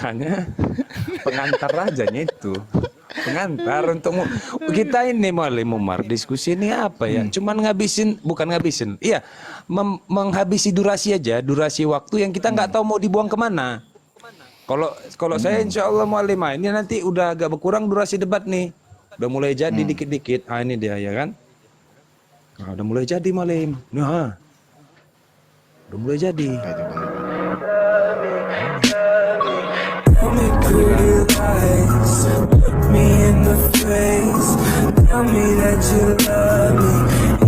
Hanya pengantar rajanya itu. Pengantar untuk kita ini Malim Umar diskusi ini apa ya? Cuman ngabisin, bukan ngabisin. Iya, menghabisi durasi aja, durasi waktu yang kita nggak tahu mau dibuang kemana. Kalau saya insya Allah Malim, ini nanti udah agak berkurang durasi debat nih. Udah mulai jadi dikit-dikit. Ah ini dia ya kan? Nah, udah mulai jadi Malim. Nah, udah mulai jadi. Pretty lights, look me in the face. Tell me that you love me,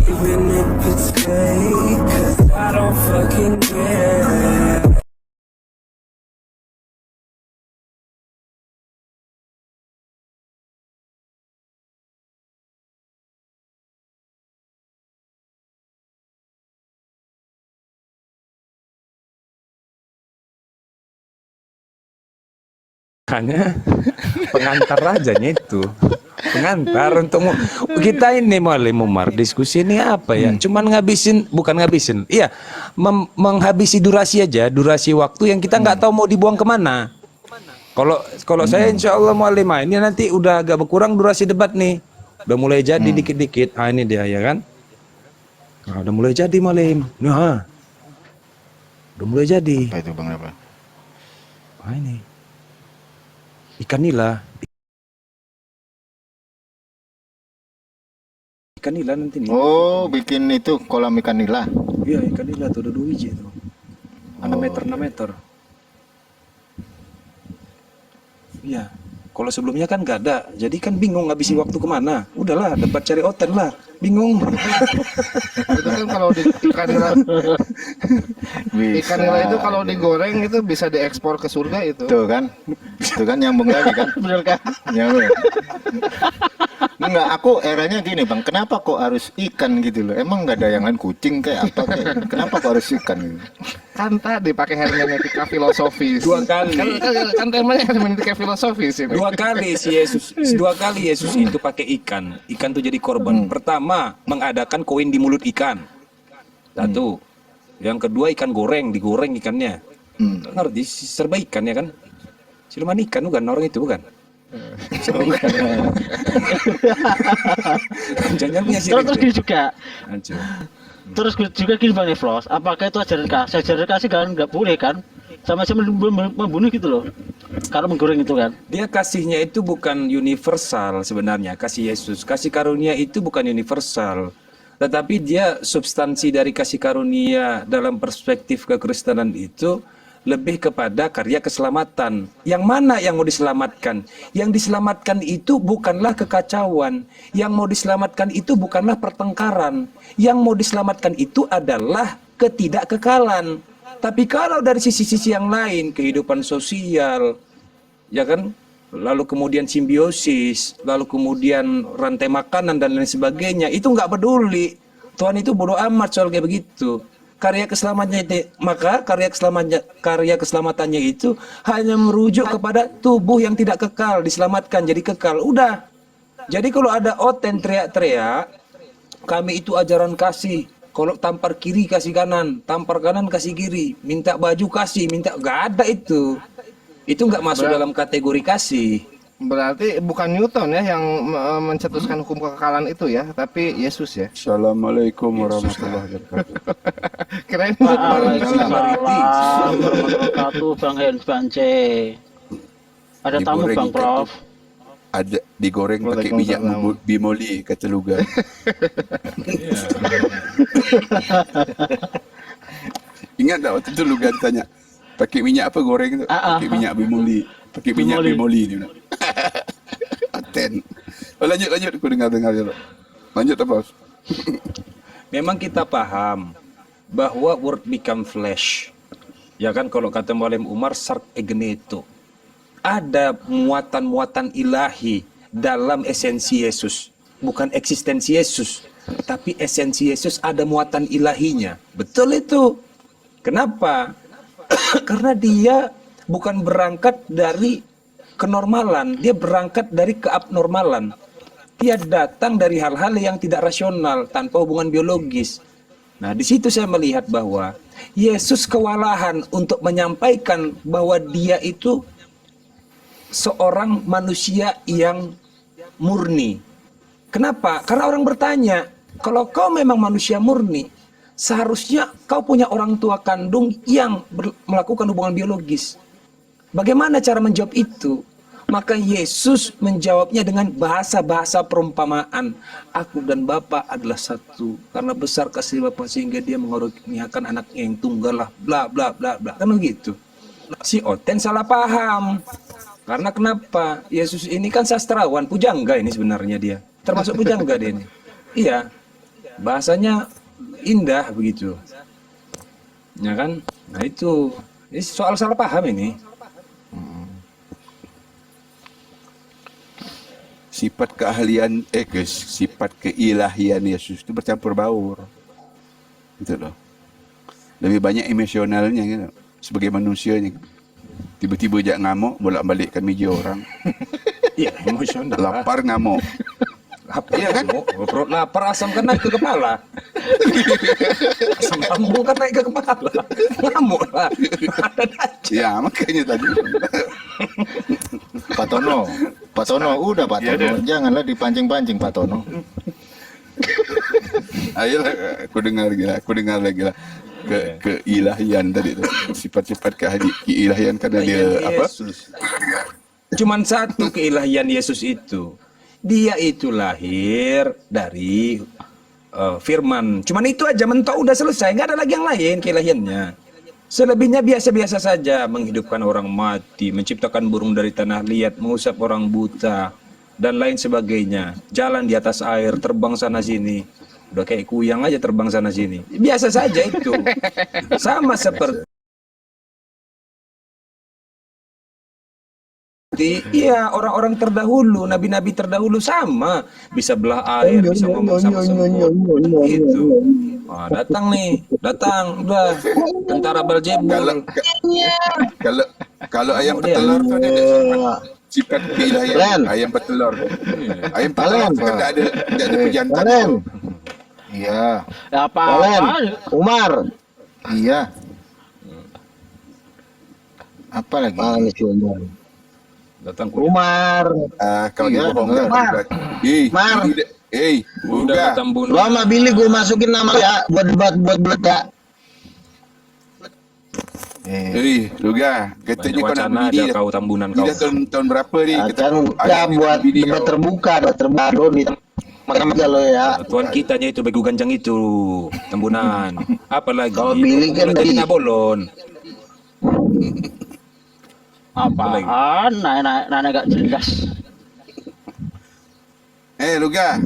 even if it's fake. 'Cause I don't fucking care. Hanya pengantar rajanya itu. Pengantar untuk kita ini Malim Umar diskusi ini apa ya? Cuman ngabisin, bukan ngabisin. Iya, menghabisi durasi aja, durasi waktu yang kita nggak tahu mau dibuang kemana. Kalau saya insya Allah Malim, ini nanti udah agak berkurang durasi debat nih. Udah mulai jadi dikit-dikit. Ah ini dia ya kan? Nah, udah mulai jadi Malim. Nah, udah mulai jadi. Apa itu Bang apa? Ah ini ikan nila. Ikan nila nanti nih. Oh, bikin itu kolam ikan nila. Iya, ikan nila tuh ada 2 biji tuh. 6 meter, 6 meter. Iya. Kalau sebelumnya kan nggak ada, jadi kan bingung ngabisi waktu kemana. Udahlah, debat cari oten lah. Bingung. Itu kan kalau di ikan nila itu kalau digoreng itu bisa diekspor ke surga itu. Tuh kan? Itu kan nyambung lagi kan? Bener kan? Nyambung. Enggak, aku eranya gini Bang, kenapa kok harus ikan gitu loh? Emang nggak ada yang lain, kucing kayak apa kayak? Kenapa kok harus ikan gitu? Kan tadi pakai hermeneutika filosofis. 2 kali. Kan temanya hermeneutika filosofis ini. 2 kali si Yesus, 2 kali Yesus itu pakai ikan. Ikan tuh jadi korban. Pertama, mengadakan koin di mulut ikan. Satu. Yang kedua ikan goreng, digoreng ikannya. Ngerti serba ikan ya kan? Siluman ikan bukan orang itu bukan? Serba ikan. Jangan punya Terus gini juga, Hancur. terus juga gini Bang Efros, apakah itu ajaran kasih? Ajaran kasih kan nggak boleh kan? Sama-sama membunuh gitu loh. Kalau menggoreng itu kan. Dia kasihnya itu bukan universal sebenarnya, kasih Yesus. Kasih karunia itu bukan universal. Tetapi dia substansi dari kasih karunia dalam perspektif kekristenan itu lebih kepada karya keselamatan. Yang mana yang mau diselamatkan? Yang diselamatkan itu bukanlah kekacauan. Yang mau diselamatkan itu bukanlah pertengkaran. Yang mau diselamatkan itu adalah ketidakkekalan. Tapi kalau dari sisi-sisi yang lain, kehidupan sosial, ya kan, lalu kemudian simbiosis, lalu kemudian rantai makanan dan lain sebagainya, itu nggak peduli. Tuhan itu bodoh amat soal kayak begitu. Karya keselamatannya itu, maka karya keselamatannya itu hanya merujuk kepada tubuh yang tidak kekal, diselamatkan jadi kekal. Udah. Jadi kalau ada oten teriak-teriak, kami itu ajaran kasih. Kalau tampar kiri kasih kanan, tampar kanan kasih kiri, minta baju kasih, minta, nggak ada itu. Itu nggak masuk dalam kategori kasih. Berarti bukan Newton ya yang mencetuskan hukum kekekalan itu ya, tapi Yesus ya. Assalamualaikum warahmatullahi wabarakatuh. Keren. Waalaikumsalam warahmatullahi wabarakatuh, Bang Bance. Ada tamu Digoreng Bang ikan Prof. Ada digoreng pakai minyak bimoli kata Luga. Ingat tak waktu itu Luga ditanya pakai minyak apa goreng itu? Pakai minyak bimoli. Pakai minyak bimoli dia bilang. Aten. Oh, lanjut aku dengar ya. Lanjut apa? Memang kita paham bahwa word become flesh. Ya kan kalau kata Maulana Umar sark egneto. Ada muatan-muatan ilahi dalam esensi Yesus. Bukan eksistensi Yesus, tapi esensi Yesus ada muatan ilahinya. Betul itu. Kenapa? Karena dia bukan berangkat dari kenormalan, dia berangkat dari keabnormalan. Dia datang dari hal-hal yang tidak rasional, tanpa hubungan biologis. Nah, di situ saya melihat bahwa Yesus kewalahan untuk menyampaikan bahwa dia itu seorang manusia yang murni. Kenapa? Karena orang bertanya, kalau kau memang manusia murni, seharusnya kau punya orang tua kandung yang melakukan hubungan biologis. Bagaimana cara menjawab itu? Maka Yesus menjawabnya dengan bahasa-bahasa perumpamaan. Aku dan Bapa adalah satu. Karena besar kasih Bapa sehingga dia mengaruniakan anaknya yang tunggal lah. Bla bla bla bla. Kan begitu. Si Oten salah paham. Karena kenapa? Yesus ini kan sastrawan, pujangga ini sebenarnya dia. Termasuk pujangga dia ini. Iya. Bahasanya indah begitu. Ya kan? Nah itu. Ini soal salah paham ini. Sifat keahlian, sifat keilahian Yesus itu bercampur baur. Gitu loh. Lebih banyak emosionalnya gitu. Sebagai manusianya. Tiba-tiba jak ngamuk, bolak-balikkan meja orang. Iya, emosional. Lapar ngamuk. Lapar, iya kan? Perut lapar, asam kan naik ke kepala. Asam lambung kan naik ke kepala. Ngamuk lah. Ya, makanya tadi. Pak Tono, udah Pak Tono, janganlah dipancing-pancing Pak Tono. Ayolah, aku dengar lagi lah. Keilahian tadi tuh. Sifat-sifat keilahian karena dia apa? Cuman satu keilahian Yesus itu. Dia itu lahir dari firman. Cuman itu aja, mentok udah selesai. Nggak ada lagi yang lain keilahiannya. Selebihnya biasa-biasa saja. Menghidupkan orang mati, menciptakan burung dari tanah liat, mengusap orang buta, dan lain sebagainya. Jalan di atas air, terbang sana sini. Udah kayak kuyang aja terbang sana sini. Biasa saja itu. Sama seperti iya, orang-orang terdahulu, nabi-nabi terdahulu sama. Bisa belah air, bisa ngomong sama semut. Gitu. Wah, datang nih, udah. Tentara Beelzebul. Kalau ayam petelur tuh ada sifat keilahian. Ayam petelur. Ayam petelur tuh kan nggak ada pejantan tuh. Iya, Apa? Umar. iya. Apa lagi? Mana si Umar? Datang Umar. Kalau Iya, dibohong bener. kan. Mar. udah Udah. datang bunuh. Lo sama Billy gue masukin nama ya buat debat buat meledak. Luga, katanya kau nak Wacana bini aja kau tambunan kau. dah tahun berapa ni? Kan udah buat debat terbuka, debat terbaru nih. Makanya aja lo ya. Tuan kitanya itu begu ganjang itu tambunan. Apalagi Kalau Billy kan jadi dari- nabolon. Apaan? Nah, agak jelas. Luga,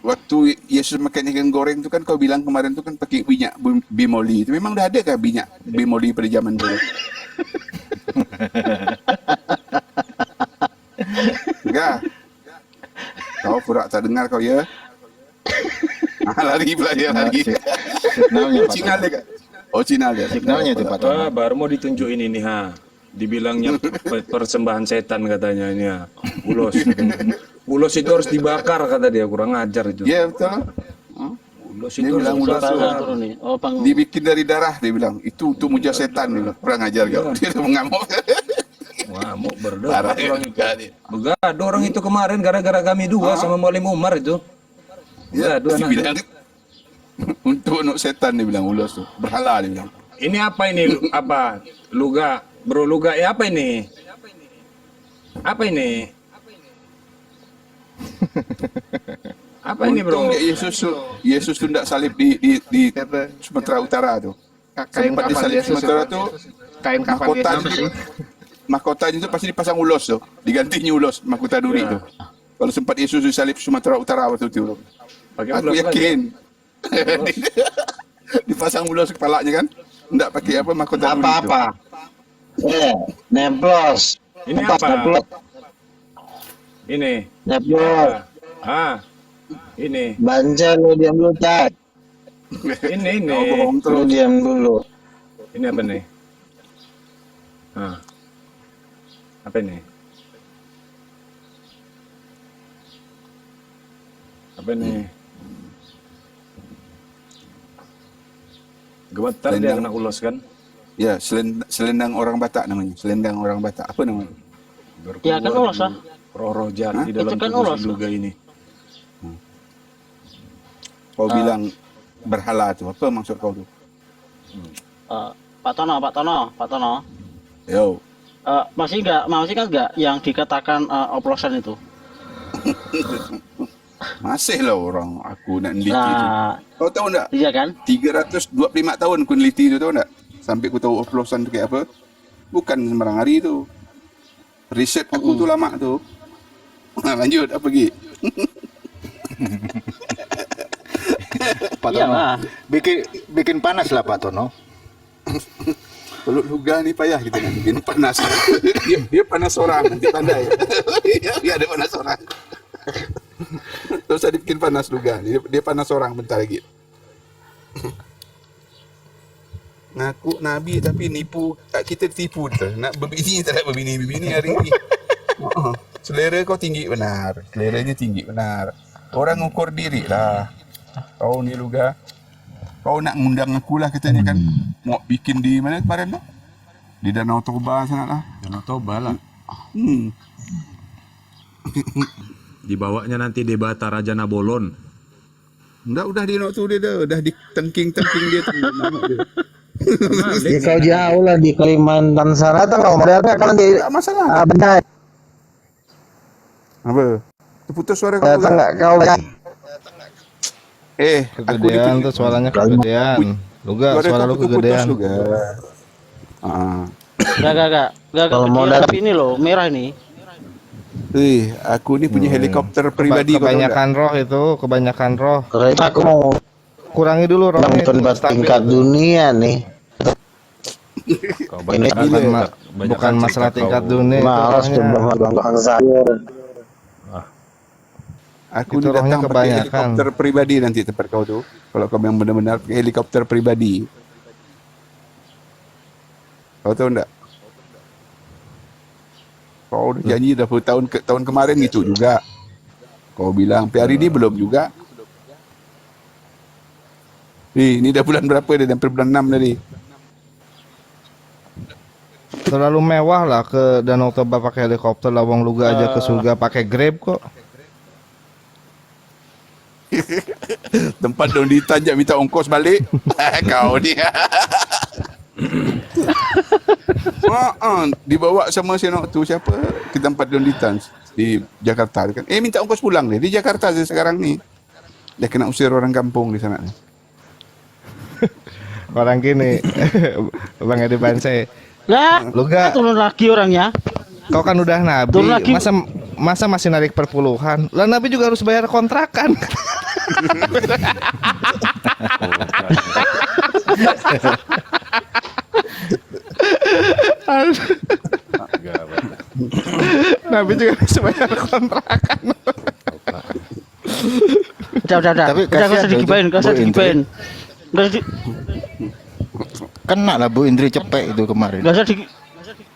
waktu Yesus makan ikan goreng tu kan kau bilang kemarin tu kan pakai minyak bimoli. Itu memang dah ada kah minyak bimoli pada zaman dulu? Luga, kau pura tak dengar kau ya? Lari pula dia lari. Signalnya Pak Cina Tono. dia kan? Oh Cina dia. Signalnya itu Pak Tono. Baru mau ditunjukin ini ha. Dibilangnya persembahan setan katanya ini ha. Ulos. Ulos itu harus dibakar kata dia, kurang ajar itu. Ya betul. Ulos Dia itu harus bilang ulos dibakar. tu Turun nih. Oh, Bang. dibikin dari darah, dia bilang itu untuk muja setan, dia bilang kurang ajar kau. Dia dah mengamuk. Wah, mau berdebat Parah orang itu. juga dia. Begaduh orang itu kemarin gara-gara kami dua sama Mualim Umar itu. Ya, Begaduh dia anak. bilang untuk setan, dia bilang ulos tu berhala, dia bilang. Ini apa ini? Apa? Luga, bro Luga. Apa ini? Apa ini? Apa ini bro? Untung dia Yesus tu tidak salib di Sumatera Utara tu. Kain Sempat kapan disalib Yesus Sumatera itu? tu, Kain kapan mahkotanya Yesus? tu, mahkotanya tu pasti dipasang ulos tu, digantinya ulos mahkota duri tu. Kalau sempat Yesus disalib Sumatera Utara waktu tu, Pakai aku ulos lagi. yakin dipasang ulos kepalanya kan, tidak pakai apa mahkota duri tu. Apa-apa. Neplos. Ini Pas apa? neplos. Ini. Neplos. Ini. Banca lu diam dulu tak. Ini. Kau bohong Lu terus. diam dulu. Ini apa nih? Apa ini? Apa ini? Gemetar dia Selendang. kena ulos kan? Ya, selendang orang Batak namanya. Selendang orang Batak. Apa namanya? Ya kan ulas lah. roh-roh jahat di Itu dalam kan tubuh ulas, si Luga ini. Kau bilang berhala tuh, apa maksud kau tuh? Pak Tono. Yo, Masih kan nggak yang dikatakan oplosan itu? masih lah orang aku nak neliti tu. Nah, Kau tahu enggak? iya kan? 325 tahun aku neliti tu, tahu enggak? Sampai aku tahu oplosan tu kayak apa. Bukan sembarang hari tu. Riset aku tu lama tu. Lanjut, apa lagi? Pak Iya Tono. lah. Bikin panas lah Pak Tono. Kalau Luga ni payah kita nak bikin panas. dia panas orang, nanti pandai. Dia ada panas orang. Tak usah dibikin panas Luga. Dia panas orang bentar lagi. Ngaku Nabi tapi nipu, tak kita tipu tu. Nak berbini tak nak berbini hari ni. Selera kau tinggi benar. Seleranya tinggi benar. Orang ukur diri lah. Kau ni Luga. Kau nak ngundang aku lah katanya kan. Mau bikin di mana kemarin tu? Di Danau Toba sana lah. Danau Toba lah. Dibawanya nanti debata Raja Nabolon. Udah di nok tu dia dah. Dah di tengking dia tu. Nama dia. Ya kau jauh lah di Kalimantan sana tuh kalau ada kan di Tak masalah. benda Apa? Terputus suara kau. datang nggak kau Aku Kegedean tuh suaranya kegedean. Luga, suara lu kegedean. Luga. Gak. Kalau mau Tapi ini loh, merah ini. Aku ni punya helikopter pribadi kau tahu tak? Kebanyakan roh. kereta aku mau Kurangi dulu rohnya. nonton tingkat dunia nih. Ini Bukan masalah tingkat dunia. itu malas tuh rohnya. bang sayur. Aku Itu ni rohnya datang pakai kebanyakan. helikopter pribadi nanti tempat kau tu. Kalau kau yang benar-benar pakai helikopter pribadi. Kau tahu tak? Kau dah janji dah tahun kemarin gitu juga. Kau bilang, tapi hari ni belum juga. Ni dah bulan berapa dah? Hampir bulan 6 tadi. Terlalu mewah lah ke Danau Toba pakai helikopter, lawang Luga aja ke surga pakai Grab kok. Tempat dong ditanjak minta ongkos balik. Kau ni. Dibawa sama si nak tu siapa ke tempat dong ditans di Jakarta kan. Minta ongkos pulang dia di Jakarta dia sekarang ni. Dia kena usir orang kampung di sana. Orang gini, Bang Edi Banse, Lah, Luga, turun lagi orangnya. kau kan udah nabi, Turun lagi. masa masih narik perpuluhan? Lah nabi juga harus bayar kontrakan. Nabi juga harus bayar kontrakan. Udah. Tapi Udah gak usah kasihan digibain, tuh, gak usah Bu Indri. digibain. Kena lah Bu Indri cepek itu kemarin. Gak usah di.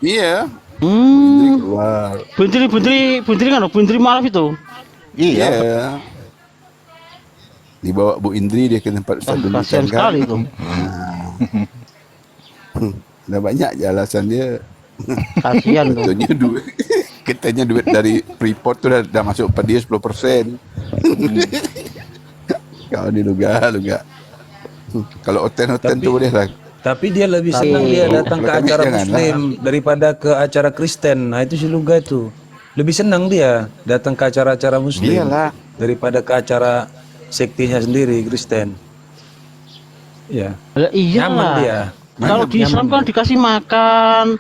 Iya. Indri keluar. Buntri kan, Buntri malam itu. Iya. Dibawa Bu Indri dia ke tempat Ustaz Duli Kasihan sekali itu. Dah banyak je alasan dia. Kasihan tuh. Katanya duit dari Freeport tu dah masuk pada dia 10%. Kau ni luga. Kalau hotel tu boleh lah. Tapi dia lebih senang dia datang ke Kalau kami acara janganlah. Muslim daripada ke acara Kristen. Nah itu si Luga itu. Lebih senang dia datang ke acara-acara Muslim Iyalah. daripada ke acara sektinya sendiri Kristen. Ya. Lah, iya Nyaman lah. dia. Kalau di Islam kan dikasih makan,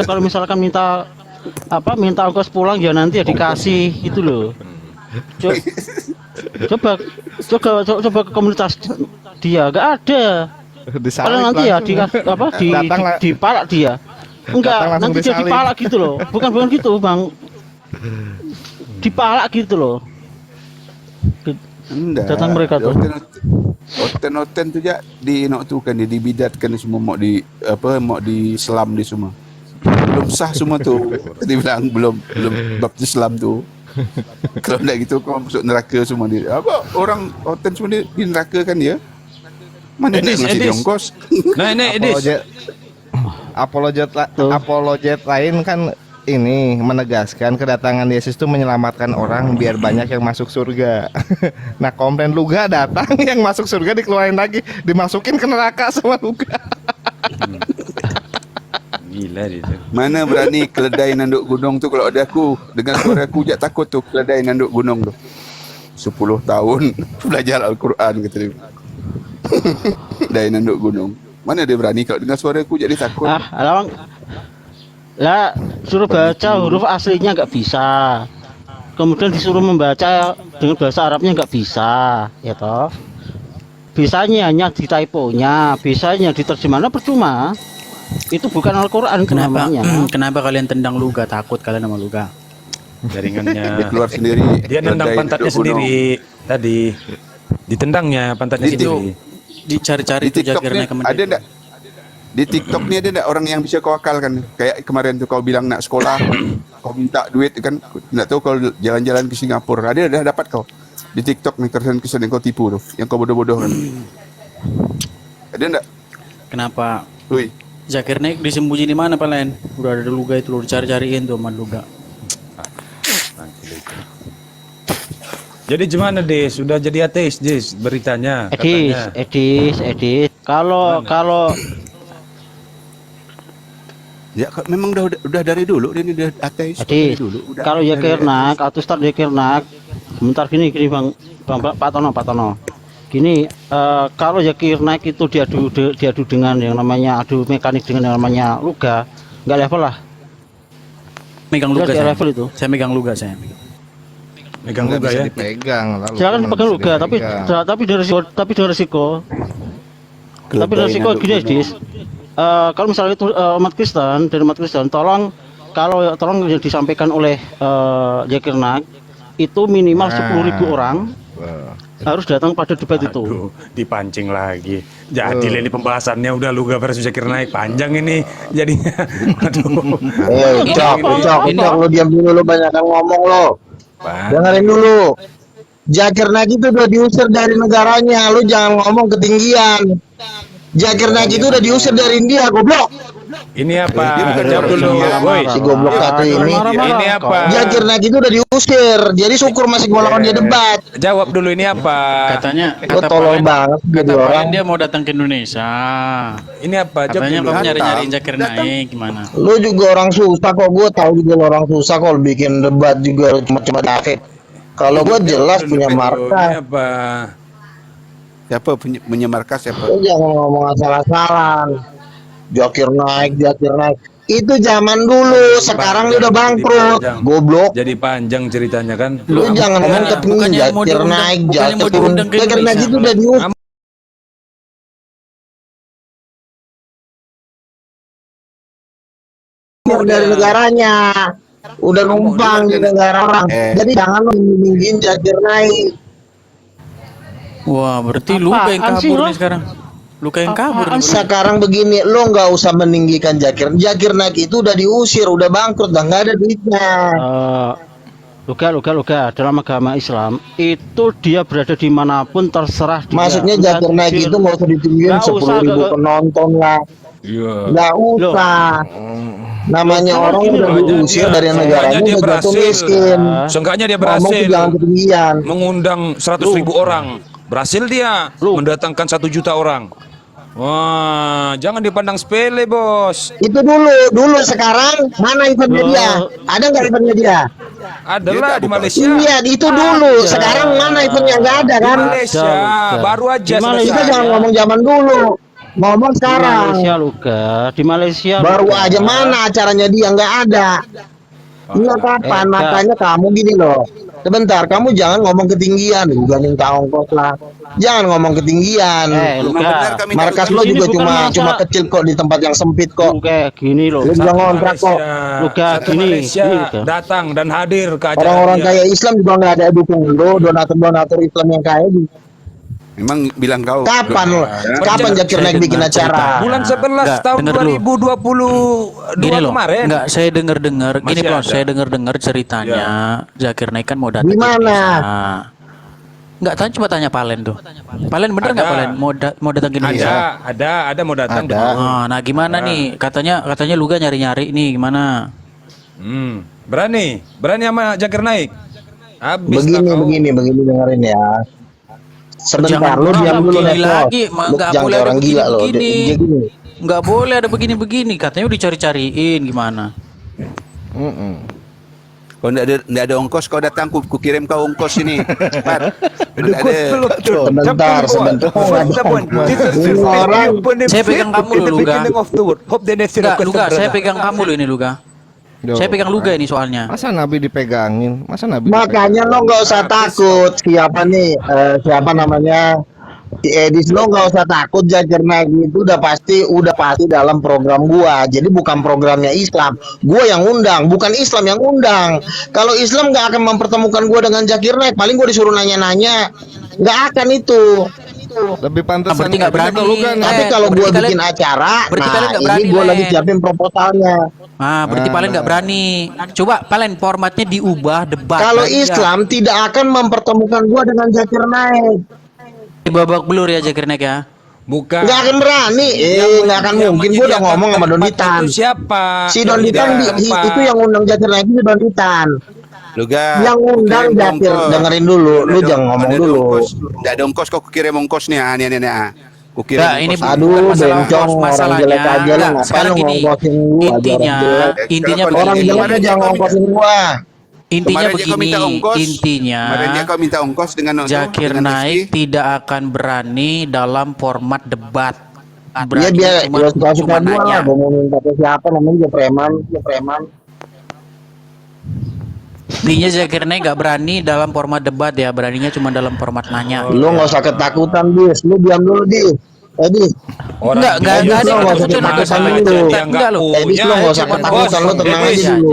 kalau misalkan minta ongkos pulang ya nanti ya dikasih itu loh. Coba ke komunitas dia gak ada. Kalau nanti ya dipalak dia. Enggak, nanti dia dipalak gitu loh. Bukan gitu, Bang. Dipalak gitu loh. Enggak. Datang mereka tuh. Hotel tu je kan dia dibidatkan semua mau di selam di semua. Belum sah semua tu. Dia bilang belum baptis Islam tu. Kalau enggak gitu kau masuk neraka semua dia. Apa orang hotel semua di neraka kan dia? Mana nak ngasih dia ongkos? Nah ini Edis. Apologet lain kan ini menegaskan kedatangan Yesus itu menyelamatkan orang biar banyak yang masuk surga. Nah, komplain Luga datang yang masuk surga dikeluarin lagi, dimasukin ke neraka sama Luga. Gila dia tu. Mana berani keledai nanduk gunung tu kalau ada aku. Dengan suara aku jak takut tu keledai nanduk gunung tu. 10 tahun belajar Al-Quran kata dia. Keledai nanduk gunung. Mana dia berani kalau dengar suara aku jadi takut. Lawang lah suruh baca huruf aslinya nggak bisa. Kemudian disuruh membaca dengan bahasa Arabnya nggak bisa, ya toh. Bisanya hanya di typonya, bisanya diterjemahnya percuma. Itu bukan Al-Quran namanya. Kenapa kalian tendang Luga? Takut kalian sama Luga? Jaringannya. Dia keluar sendiri. Dia nendang pantatnya sendiri tadi. Ditendangnya pantatnya sendiri. Dicari-cari Di tuh TikTok Zakir ni Naik kemana? ada tak? Di TikTok ni ada tak orang yang bisa kau akalkan? Kayak kemarin tu kau bilang nak sekolah, kau minta duit kan? Nak tahu kau jalan-jalan ke Singapura. Ada dah dapat kau. Di TikTok ni kesan-kesan yang kau tipu tu, yang kau bodoh-bodoh kan. Ada tak? Kenapa? Ui. Zakir Naik disembunyi di mana Palen? Udah ada Luga itu, lu dicari-cariin tuh sama Luga. Jadi gimana deh? Sudah jadi ateis Jis beritanya katanya. Edis. Kalau Ya memang udah dari dulu dia ni dia ateis. Edis, dari dulu. Udah kalau Zakir Naik atau Ustaz Zakir Naik, bentar gini Bang Pak Tono. Gini, kalau Zakir Naik itu diadu dengan yang namanya adu mekanik dengan yang namanya Luga, nggak level lah. Megang Luga saya. Level itu. Saya megang Luga saya. Megang Nggak juga bisa ya. dipegang lalu. Silakan mana dipegang bisa Luga, tapi dipegang. dengan resiko. Tapi dengan resiko gini, Dis. Kalau misalnya itu umat Kristen, tolong yang disampaikan oleh Zakir Naik itu minimal 10.000 orang harus datang pada debat itu. Aduh, dipancing lagi. Jadi ini pembahasannya udah Luga versus Zakir Naik panjang ini jadinya. Aduh. Ucok, lu diam dulu, lu banyak ngomong lo. Dengerin dulu. Zakir Naik itu udah diusir dari negaranya, lu jangan ngomong ketinggian. Zakir Naik itu udah diusir dari India, goblok. Ini apa? Jawab dulu, boy. Si goblok satu ini. Ini apa? Zakir Naik itu udah diusir. Jadi syukur masih gua lawan dia debat. Jawab dulu ini apa? Katanya Lu tolol banget jadi kata orang. Palen dia mau datang ke Indonesia. Ini apa? Jawab Katanya dulu. kamu nyari-nyariin Zakir Naik gimana? Lu juga orang susah kok, gua tahu juga lu orang susah kok, lu bikin debat juga lu cuma David. Kalau gua jelas punya Ini markas. apa? Siapa menyemarkas siapa? Lu jangan ngomong asal-asalan. Zakir Naik. Itu zaman dulu, sekarang dia udah bangkrut. Goblok. Jadi panjang ceritanya kan. Lu jangan ngomong ketinggian Zakir Naik, Zakir Naik itu udah diusir dari negaranya. Udah numpang di negara orang. Jadi jangan lu minggin Zakir Naik. Wah, berarti Apaan Luga yang kabur sih, lo? nih sekarang. Luga yang kabur. nih, berarti. Sekarang begini, lo nggak usah meninggikan Zakir Naik itu udah diusir, udah bangkrut, udah nggak ada duitnya. Luga dalam agama Islam itu dia berada dimanapun terserah dia. Maksudnya Zakir Naik itu nggak usah ditinggiin Nggak usah, 10.000 nggak- penonton lah, Iya. nggak usah. Namanya Loh, orang gini udah loh, diusir dia- dari seenggaknya negaranya dia udah jatuh berhasil. miskin. Seenggaknya dia Ngomong berhasil tuh jangan ketinggian. mengundang 100.000 orang. Berhasil dia mendatangkan 1 juta orang. Wah, jangan dipandang sepele, bos. Itu dulu sekarang mana eventnya dia? Ada nggak eventnya dia? Adalah di Malaysia. Iya, itu dulu. Sekarang mana eventnya? Nggak ada Di kan? Malaysia, baru aja Di Malaysia. Kita selesai. jangan ngomong zaman dulu, ngomong Di sekarang. Malaysia Luga, di Malaysia Baru Luga. aja mana acaranya dia nggak ada. Iya kapan? Kak. Makanya kamu gini loh. Sebentar, kamu jangan ngomong ketinggian, juga minta ongkos lah. Jangan ngomong ketinggian. Luga. Markas lo Ini juga bukan cuma masalah- kecil kok di tempat yang sempit kok. Luga, gini loh. Lu juga ngontrak kok. Luga, Satu gini, Malaysia gini, Luga. datang dan hadir ke acara Orang-orang dia. kaya Islam juga nggak ada dukung lo, donatur Islam yang kaya. Memang bilang kau. Kapan lo? Kapan Zakir Naik bikin acara? Bulan 11 Enggak, tahun denger dulu. 2022 Gini loh, kemarin. enggak, saya dengar-dengar gini Masih Bos, ada. saya dengar-dengar ceritanya Zakir Naik kan mau datang Di ke mana? Indonesia. Enggak, coba tanya Palen tuh. Palen bener enggak Ada. Palen mau datang ke Indonesia? Ada mau datang. Ada. Nah, gimana nih? Katanya Luga nyari-nyari nih gimana? Berani sama Zakir Naik. Habis Begini dengerin ya. Sebentar, lu diam dulu begini Neko. lagi, Lu nggak jangan boleh kayak ada orang gila lo. begini-begini. Dia gini. Nggak boleh ada begini-begini, katanya udah dicari-cariin gimana. Kau nggak ada ongkos, kau datang, ku kirim kau ongkos ini. Cepat. Nggak ada. Sebentar. Ini orang Saya pegang kamu loh, Luga. Enggak, Luga, saya pegang kamu loh ini, Luga. Saya pegang Luga ini soalnya. Masa Nabi dipegangin? makanya lo nggak usah takut. Siapa nih? Siapa namanya? Si Edis, lo nggak usah takut. Zakir Naik itu udah pasti dalam program gua. Jadi bukan programnya Islam. Gua yang undang, bukan Islam yang undang. Kalau Islam nggak akan mempertemukan gua dengan Zakir Naik. Paling gua disuruh nanya-nanya. Nggak akan itu. Lebih pantas. Berarti nggak berani. Tapi kalau gua bikin acara, berarti kalian nggak ini berani, gua lagi Len. siapin proposalnya. Berarti paling nggak berani. Coba Palen formatnya diubah debat. Kalau Berani nggak? Islam tidak akan mempertemukan gua dengan Zakir Naik. Di babak belur ya Zakir Naik ya. Bukan. Nggak akan berani. Nggak akan mungkin. Gua udah ngomong sama Donitan. Itu siapa? Si Donitan itu yang undang Zakir Naik itu Donitan. Luga. Yang undang Zakir. Dengerin dulu. Lu jangan ngomong dulu. Nggak ada ongkos, kau kirim ongkos nih. Ku kirim Nah, ini ongkos. Aduh, masalah bencong, ongkos, orang masalahnya. jelek aja lu. Nggak, Ngapain sekarang lu gini, ngongkosin gua? intinya Orang begini. jelek aja ngongkosin gua. Intinya Kemarin dia kau begini, minta ongkos. intinya Kemarin dia kau minta ongkos dengan Zakir dengan Naik Rizky. tidak akan berani dalam format debat. Dia Berani biar cuma suka gua nanya. lah. Gua mau minta ke siapa namanya dia preman. Intinya Zakir Naik nggak berani dalam format debat ya, beraninya cuma dalam format nanya. Lu nggak usah ketakutan, Dis. Lu diam dulu, Dis. Edis, Enggak ada Edis, yang lo nggak usah ketakutan, ketakutan ada dulu. yang enggak lo. Edis, lo nggak usah ketakutan, lu tenang aja dulu.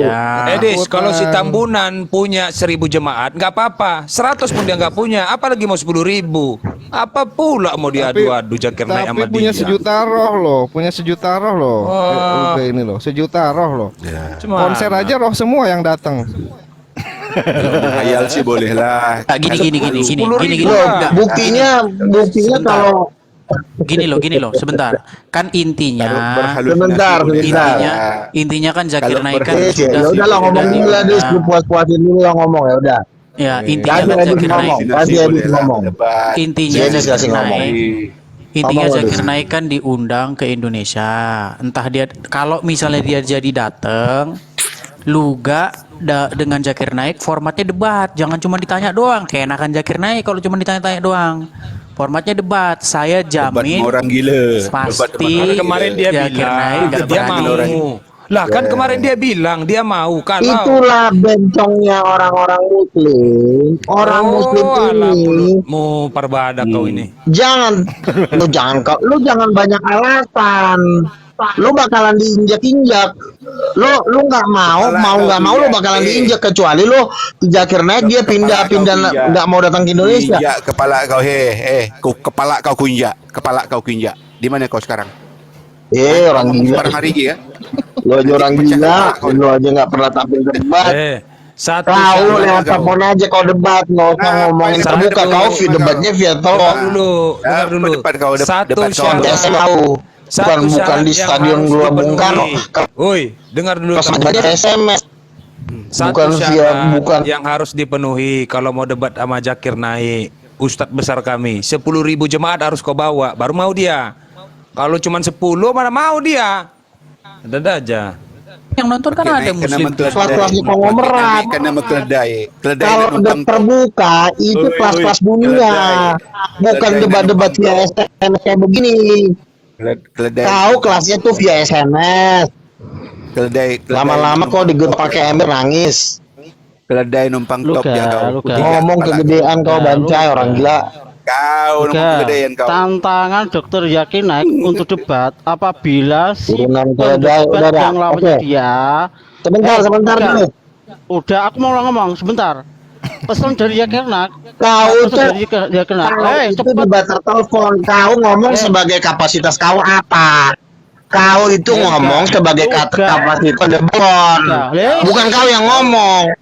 Edis, kalau si Tambunan punya 1000 jemaat, nggak apa-apa. 100 pun dia nggak punya, apalagi mau 10.000. Apa pula mau diadu-adu Zakir Naik sama Tapi punya dia? sejuta roh loh, Udah ini loh, sejuta roh loh. Cuma Konser aja roh semua yang datang. Hayal sih boleh lah. Gini. Loh, buktinya kalau Gini loh, sebentar. Kan intinya sebentar. intinya kan Zakir Kalau Naik kan Ya udah lah ngomong dulu lah, Dis. Lu puas-puasin dulu lah ngomong ya udah. Ya, intinya Kasih kan Edis Zakir ngomong. Naik. Kasih Edis ngomong. Intinya Edis Zakir kasih ngomong. Naik. Intinya Ngomong, Zakir Edis. Naik kan diundang ke Indonesia. Entah dia kalau misalnya dia jadi dateng, Luga dengan Zakir Naik formatnya debat. Jangan cuma ditanya doang. Kayak enakan Zakir Naik kalau cuma ditanya-tanya doang. Formatnya debat. Saya Debat jamin sama orang gila. pasti kemarin dia Zakir Naik bilang nggak dia berani. mau. Lah kan kemarin dia bilang dia mau kalau Itulah bencongnya orang-orang muslim. Orang muslim alah, ini mulutmu perbadak kau ini. jangan lu jangan banyak alasan. Lu bakalan diinjak-injak. Lu nggak mau nggak mau lu bakalan diinjak kecuali lu Zakir Naik dia pindah nggak mau datang ke Indonesia. Injak kepala kau, kepala kau kunjak. Di mana kau sekarang? Orang gila. Sekarang hari ini ya. Lu aja orang gila. Lu aja nggak pernah tampil debat. Satu Tahu syarat lewat kau. telepon aja kau debat, nggak usah ngomongin satu terbuka. dulu. Kau debatnya via telepon. Dengar dulu. Debat kau, Satu debat kau. syarat. Ya saya tahu. Bukan syarat di yang Stadion harus Gelora Bung dipenuhi. Karno. Woi, dengar dulu. Pas Tambunan. aja SMS. Satu Bukan syarat bukan. yang harus dipenuhi kalau mau debat sama Zakir Naik, Ustadz besar kami, 10.000 jemaat harus kau bawa, baru mau dia. Kalau cuma 10 mana mau dia? Ada aja. Yang nonton kan ada muslim. Kelas-kelas di konglomerat. Karena keledai Kalau numpang terbuka itu kelas-kelas dunia, bukan debat-debat via SMS kayak begini. keledai Tahu kelasnya tuh via SMS. keledai Lama-lama kok digetok pakai ember nangis. keledai numpang top Luga, ya kau. Luga. Ngomong kegedean kau bancai orang gila. Kau numpang Enggak, kegedean kau. tantangan Dokter Zakir Naik untuk debat apabila si Turunan keledai, pendebat udah, yang lawannya oke. dia Sebentar udah. dulu. Udah, aku mau ngomong sebentar. Pesan dari Zakir Naik. Kau Pesan tuh dari Zakir Naik. itu Cepet. debat telepon. Kau ngomong sebagai kapasitas kau apa? Kau itu ngomong sebagai kapasitas telepon. Bukan kau yang ngomong.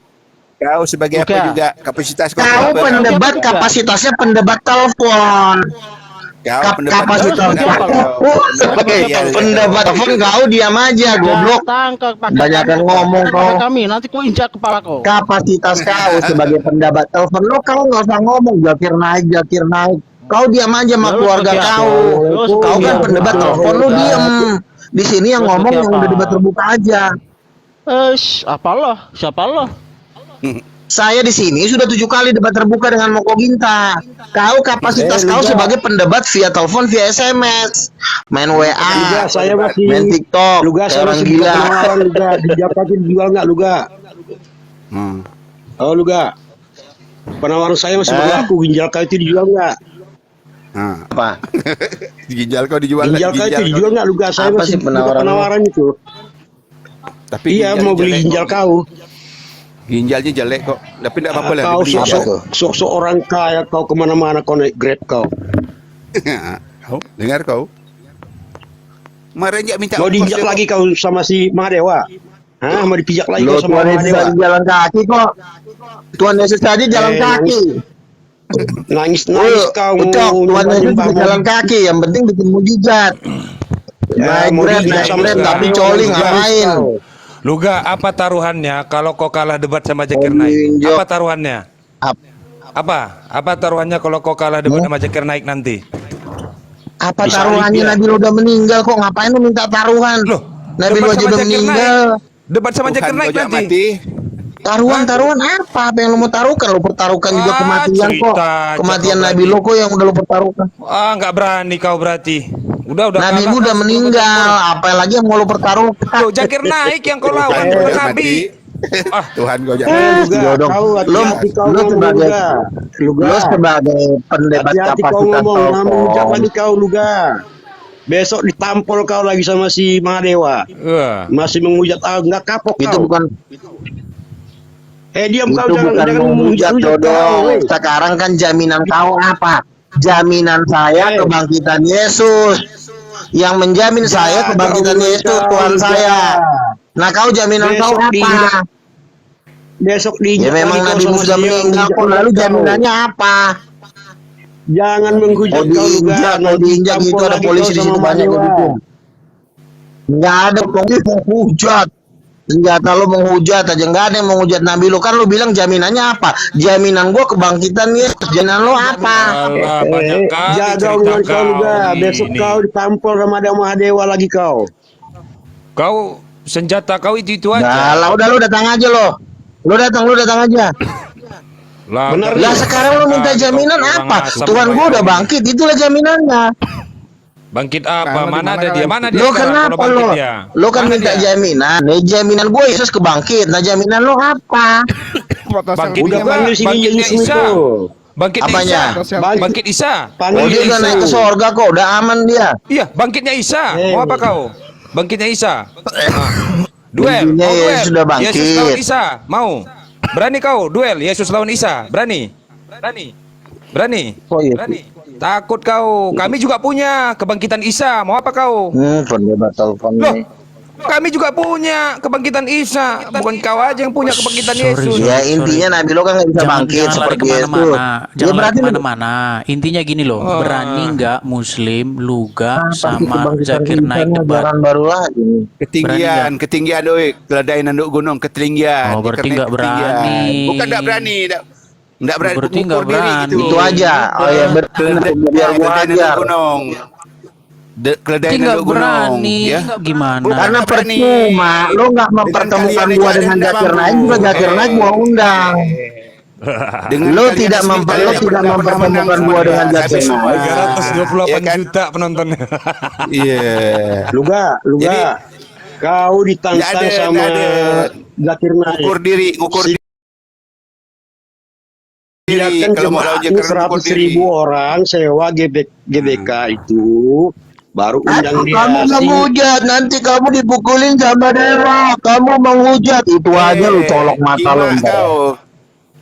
Kau sebagai apa Luga. juga kapasitas kau. Kau apa? pendebat kapasitasnya pendebat telepon. kapasitas Siapa kau sebagai pendapat telepon kau diam aja goblok. Banyak yang ngomong kau. Kami nanti ku injak kepala kau. Kapasitas kau sebagai pendapat telepon lo kau nggak usah ngomong jakir naik. Kau diam aja sama keluarga kau. Kau kan pendebat telepon lo diam. Di sini yang ngomong yang udah debat terbuka aja. Apalah? Siapa lo? Saya di sini sudah 7 kali debat terbuka dengan Moko Ginta. Kau kapasitas kau sebagai pendebat via telepon, via SMS, main WA, saya masih main TikTok, Luga saya orang masih gila. penawaran Luga dijapakin jual nggak Luga? Oh Luga, penawaran saya masih berlaku. Ginjal kau itu dijual nggak? Apa? Ginjal kau dijual Ginjal kau itu dijual nggak Luga? Saya Apa masih sih penawaran penawaran itu. Tapi Iya ginjal mau beli jelek ginjal kok. kau. Ginjalnya jelek kok. Tapi tidak apa-apa lah. Kau dibeli ginjal. sok orang kaya kau kemana-mana kau naik Grab kau. Kau dengar kau? Kemarin dia minta Mau ongkos diinjak dia, lagi kau sama si Mahadewa. Hah? Mau dipijak lagi Lo kau sama Tuhan Yesus Mahadewa. tadi jalan kaki kok. Tuhan Yesus tadi jalan kaki. Nangis kau. Ucok, Tuhan Yesus nyembah juga jalan kaki. Yang penting bikin mujizat. Ya, mau Naik diinjak sama Grab, tapi Mahadewa, coli Luga. ngapain? Luga, apa taruhannya kalau kau kalah debat sama Zakir Oh, Naik? ninja. Apa taruhannya? Apa taruhannya kalau kau kalah debat sama Zakir Naik nanti? Apa Bisa taruhannya? dia. Nabi lo udah meninggal kok, ngapain lo minta taruhan? Loh, Nabi debat lo aja sama udah Zakir meninggal. Debat sama Tuhan Zakir kau Naik jangan nanti. mati. Taruhan apa? Apa yang lo mau taruhkan? Lo pertaruhkan juga kematian kok. cerita aja Kematian kau Nabi berarti. lo kok yang udah lo pertaruhkan. Nggak berani kau berarti. Udah Nabi kalah lo udah kan, meninggal, apalagi yang mau lo pertaruhkan? Loh, Zakir Naik yang kau lawan Tuhan bukan kau jangan Nabi. mati. Tuhan kau jangan Luga, Iya dong. kau Lo hati-hati kau lo ngomong, sebagai Luga. Luga. lo sebagai pendebat Hati-hati kau kapasitas ngomong, jangan menghujat telepon. lagi kau Luga. Besok ditampol kau lagi sama si Mahadewa. Masih menghujat nggak kapok Itu kau. bukan Diam kau itu jangan bukan menghujat kau. dodong. Sekarang kan jaminan kau apa? Jaminan saya kebangkitan Yesus. Yang menjamin saya kebangkitan Yesus Tuhan saya. Nah kau jaminan kau apa? Besok Ya diinjak memang lagi Nabi kau sama sudah si meninggal kok, menghujat lalu kau. jaminannya apa? Jangan menghujat Oh kau Luga. diinjak, mau Nanti diinjak tampol gitu ada lagi polisi kau di sama situ banyak Mahadewa. gitu. Nggak ada polisi mau hujat. Senjata lo menghujat aja, nggak ada yang menghujat Nabi lo. Kan lo bilang jaminannya apa? Jaminan gua kebangkitan Yesus. Jaminan lo apa? Alah, banyak kali Jaga cerita omongan kau Luga. ini. Besok kau ditampol sama Mahadewa lagi kau. Kau senjata kau itu Nah aja. lah udah lo datang aja lo. Lo datang aja. Benar. Lah sekarang lo minta jaminan apa? Tuhan gua udah bangkit, itulah jaminannya. Bangkit apa? Mana ada dia? Mana dia Lo sekarang kalau kenapa bangkit lo? dia? Lo kan Mana minta dia? jaminan. Nih jaminan gue Yesus kebangkit. Nah jaminan lo apa? Bangkit Udah juga. panggil sini Bangkitnya Yesus Isa. itu. Bangkitnya Apanya? Isa. Bangkit Isa. Oh Panggil dia udah Yesus. naik ke sorga kok, udah aman dia. Iya, bangkitnya Isa. Mau apa kau? Bangkitnya Isa. Duel. Intinya Mau duel. Yesus sudah bangkit. Yesus lawan Isa. Mau? Berani kau duel Yesus lawan Isa? Berani? Berani? Oh, iya. Berani? Takut kau. Kami juga punya kebangkitan Isa. Mau apa kau? Pendebat telepon Loh, nih. kami juga punya kebangkitan Isa. Bukan kau aja yang punya kebangkitan Yesus. Ya intinya Nabi lo kan nggak bisa bangkit Jangan lari seperti Yesus. kemana-mana. Ya Jangan lari berarti kemana-mana. Intinya gini loh, berani nggak Muslim, Luga, sama Zakir Naik debat. Ajaran baru lagi. Ketinggian doi, keledai nanduk gunung ketinggian. Oh, berarti Karena nggak berani. Bukan nggak berani, nggak berani Berarti mengukur nggak diri berani. gitu. Itu aja. Oh ya benar. Biar gua Keledai nanduk ajar. gunung. Keledai Berarti nggak nanduk gunung, berani. ya. Gimana? Karena Nggak berani. percuma lo nggak mempertemukan kalian gua aja dengan nggak Zakir mampu. Naik juga Zakir Naik gua undang. Dengan Lo kalian tidak sendiri, kalian tidak pernah mempertemukan menang gua semua. dengan Zakir Habis semua. Naik. 328 Iya kan? juta penontonnya. Iya. Luga. Jadi- Kau ditantang Nggak ada, sama nggak ada. Zakir Naik. Ukur diri. Silakan Kalau mau lawan jemaatnya Zakir, ukur 100.000 orang sewa GBK itu baru undang dia. Kamu menghujat, nanti kamu dipukulin sama dewa. Kamu menghujat, itu aja lu colok mata lu. Gimana ntar. kau?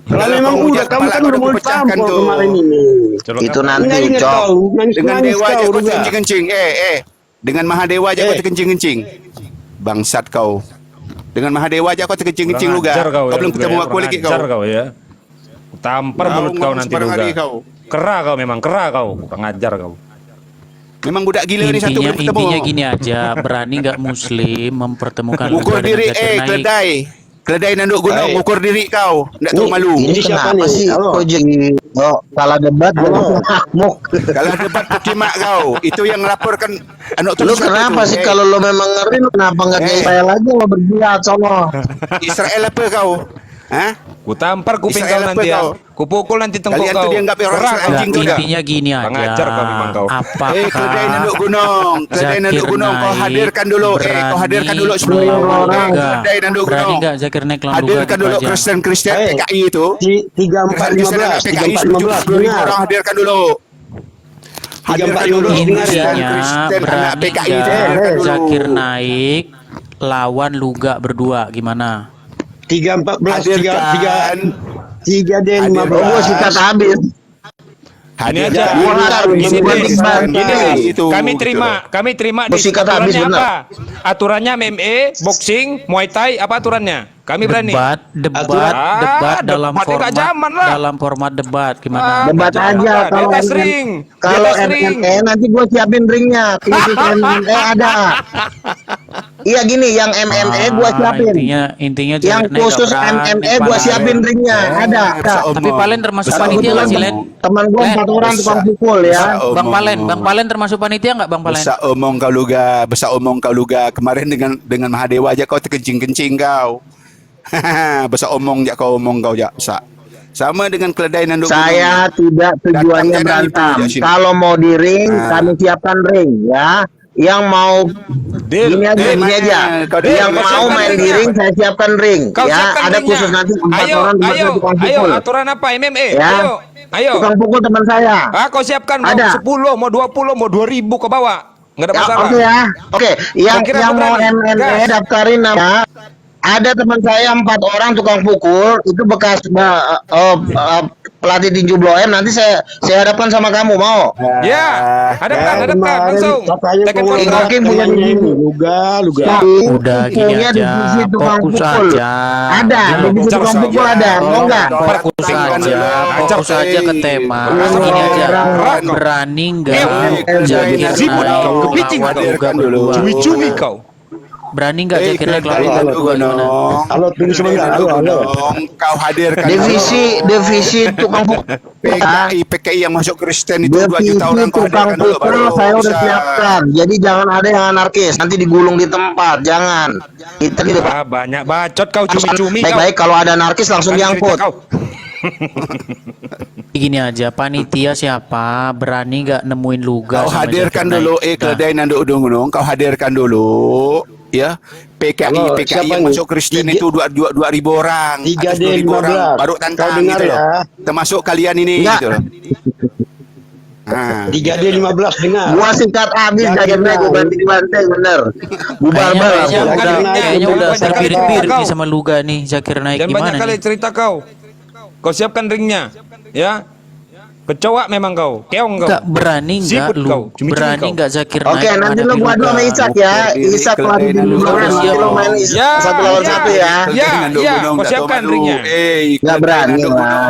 Kalau memang udah kamu kan udah mau ditampol kemarin ini. Itu Nggak nanti ingat cok. kau, Dengan nangis dewa aja kau kau Luga. kencing-kencing. Dengan Mahadewa aja kau kencing-kencing. Bangsat kau. Dengan Mahadewa aja kau kencing-kencing lu Ajar Kau belum Luga ketemu ya. aku lagi Ajar kau. kau ya. Tampar mulut kau nanti sembarang Luga. hari kau. Kera kau memang kera kau. Kurang ajar kau. Memang budak gila ni satu belum ketemu. Intinya gini aja, berani nggak Muslim mempertemukan Ukur Luga dengan diri, Zakir Naik? keledai nanduk gunung, ukur diri kau. Nggak tahu malu. Ini siapa kenapa nih? sih? Halo? Kok jadi kalah debat jadi ngamuk? Kalau debat pukimak kau, itu yang laporkan anak Lu kenapa sih kalau lo memang ngeri lu kenapa nggak kayak Israel aja lo berjihad sono? Israel apa kau? Hah? Ku tampar kuping Israel kau apa nanti ya. kau? Ku pukul nanti tengkuk Kalian tuh kau. dianggap orang Serang anjing kau. tuh dah. Intinya gini aja. Pengajar kau memang kau. Apakah Keledai nanduk gunung, keledai nanduk Zakir gunung, kau Naik hadirkan dulu. Kau hadirkan dulu 10 berani orang. Luga? Keledai nanduk Berani gunung. nggak Zakir Naik lawan Luga? Hadirkan dulu Kristen PKI itu. 3415 PKI 3415 70.000 dengar. orang hadirkan dulu. Hadirkan 3415 dulu dengar ya. Intinya Kristen anak berani PKI itu. nggak Hadirkan dulu. Zakir Naik lawan Luga berdua gimana? 314 3D 15. Gua sikat habis. Ini Hadirkan aja. dulu. Gini deh. Gini deh. Itu, Kami terima di Musikat habis, aturannya bener. apa? Aturannya MMA, boxing, Muay Thai, apa aturannya? Kami berani. Debat Ah, dalam debatnya nggak zaman lah. dalam format debat gimana? Debat aja kalau Dia sering. kalau Dia sering. MMA nanti gue siapin ringnya. Khusus MMA ada. Iya gini, yang MMA gue siapin. Intinya Yang Zakir Naik khusus nggak berani, MMA gue Pak. siapin ringnya. Ada. Tapi Palen termasuk Kalau panitia nggak sih, kebetulan Len? teman gue 4 orang tukang pukul ya. Bang Palen termasuk panitia nggak Bang Palen? Besar omong kau luga. Kemarin dengan Mahadewa aja kau terkencing-kencing kau. Besar omong kau jak besar. Sama dengan keledai nanduk Saya gunung. tidak tujuannya Datang jangan berantem. ibu, ya, sini. Kalau mau di ring, kami siapkan ring ya. Yang mau Deal. gini aja, gini aja. Yang Kau mau siapkan main di ringnya. ring, saya siapkan ring. Kau Ya, siapkan ada ringnya. khusus nanti 4 Ayo, orang tempatnya tukang ayo, pukul. aturan apa MMA? Ya. Ayo. Tukang pukul teman saya. Kau siapkan mau Ada. 10, mau 20, mau 2.000 kau bawa. Nggak ada Ya, masalah. oke ya. Oke, yang Kira-kira yang aku mau berani. MMA Gas. daftarin nama. Ada teman saya 4 orang tukang pukul, itu bekas pelatih tinju Blow M. Nanti saya hadapkan sama kamu, mau? Ya, hadapkan langsung. Katanya Tekan kau kontak. Oke, punya temannya ini. ini Luga. Udah gini Pukulnya aja, divisi tukang fokus pukul. aja. Ada, divisi Fokus tukang aja. pukul ada, mau nggak? Fokus aja ke tema. Gini aja, berani nggak Zakir Naik lawan Luga berdua? Cumi-cumi kau. Berani nggak Zakir Naik lawan Luga berdua gimana? Halo, tunggu sebentar. Halo. Kau hadirkan Divisi tukang pukul. PKI yang masuk Kristen itu 2 Divisi juta orang kau tukang hadirkan dulu pukul baru saya udah bisa. siapkan. Jadi jangan ada yang anarkis, nanti digulung di tempat, jangan. Kita gitu. Banyak bacot kau cumi-cumi kau. Baik-baik kalau ada anarkis langsung Kan cerita diangkut. kau. Gini aja, panitia siapa berani nggak nemuin Luga? Kau sama hadirkan Zakir dulu Naik? keledai nanduk gunung. Kau hadirkan dulu ya. Halo, PKI siapa yang nih? masuk Kristen itu 2.000 orang. 3D 10.000 orang 15. baru Kau tantang dengar gitu loh. ya. Termasuk kalian ini Enggak. gitu loh. Nah, 3D 15 dengar. Gua sikat habis Yakin Zakir Naik, lah. gua banting-banting bener. Bubar Kayaknya bar. udah Banyak kali terbirit-birit cerita nih kau. sama Luga nih Zakir Naik Dan banyak gimana kali nih? cerita kau. Kau siapkan ringnya, ya. Kecoa memang kau, keong kau. Nggak berani nggak Siput lu? kau, cumi-cumi Berani kau. nggak Zakir Oke, Naik nanti lo menghadapi gua dua Luga? sama Isak ya. Isak pelatih di Udah luar, nanti siap. lo main Ya, 1 lawan 1 ya. Ya, kau siapkan ringnya. Nggak berani lah.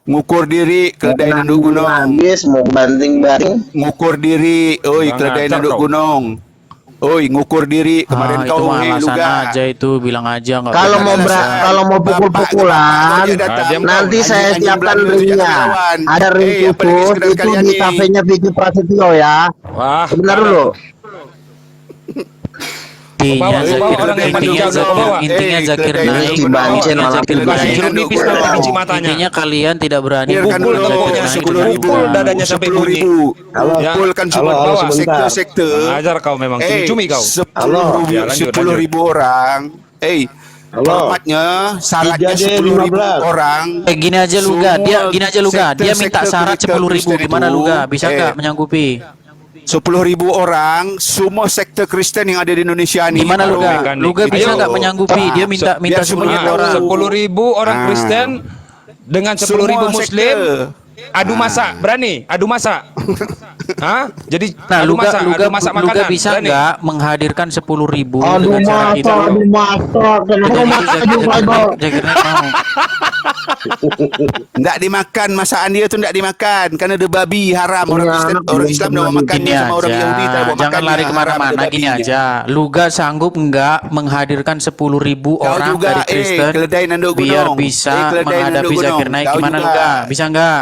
Ngukur diri keledai nanduk gunung. Habis mau banting-banting. Ngukur diri, oi Kurang keledai ajar nanduk kau. gunung. Oi, ngukur diri kemarin Itu kau mah alasan Luga. aja itu, bilang aja nggak. Kalau mau alasan. kalau mau pukul-pukulan, nanti saya siapkan ringnya. Ada ring khusus itu di kafenya Vicky Prasetyo ya. Wah, Sebentar dulu. Intinya Bawa Zakir, orang yang intinya menjaga, Zakir, bawa. intinya Zakir keledai Naik, Si Bancen intinya malah Zakir pindah. Kasih Naik. jeruk nipis kau kunci matanya. Intinya kalian tidak berani Pukul pukul tengkuknya, Zakir Naik. 10.000. Pukul dadanya sampai bunyi. 10.000. Ya. Pukulkan semua Halo, bawah sebentar. sektor-sektor. Ajar kau memang cumi-cumi kau. 10.000 orang. Formatnya syaratnya 3D 10.000 15. orang. Gini aja Luga, dia Semua gini aja Luga, dia minta sektor syarat Kristen 10.000 gimana itu, Luga? Bisa nggak menyanggupi? 10.000 orang, semua sektor Kristen yang ada di Indonesia ini. Gimana baru Luga? mekanik. Luga bisa Ayo. nggak menyanggupi? Dia minta biar semuanya 10.000 orang. 10.000 orang Ah. Kristen dengan 10.000 Semua Muslim. sektor. adu masak, berani? Adu masak? Hah? Jadi Nah, adu Luga, masak, Luga, adu masak Luga makanan, bisa berani? nggak menghadirkan 10.000 Aduh dengan cara itu? masak, aduh masak, kenapa Jadi masak Zakir juga itu? Zakir Naik mau. Nggak dimakan masakan dia tuh nggak dimakan karena ada babi haram orang Iya, Kristen anak orang belum Islam pernah mau makan Gini sama orang aja, Yahudi tak mau jangan makannya, lari haram, kemana-mana. ada Gini babinya. aja, Luga sanggup nggak menghadirkan 10.000 Kau orang juga, dari Kristen keledai nanduk biar gunung. bisa Keledai menghadapi nanduk gunung. Zakir Naik? Kau Gimana juga. Luga? Bisa nggak?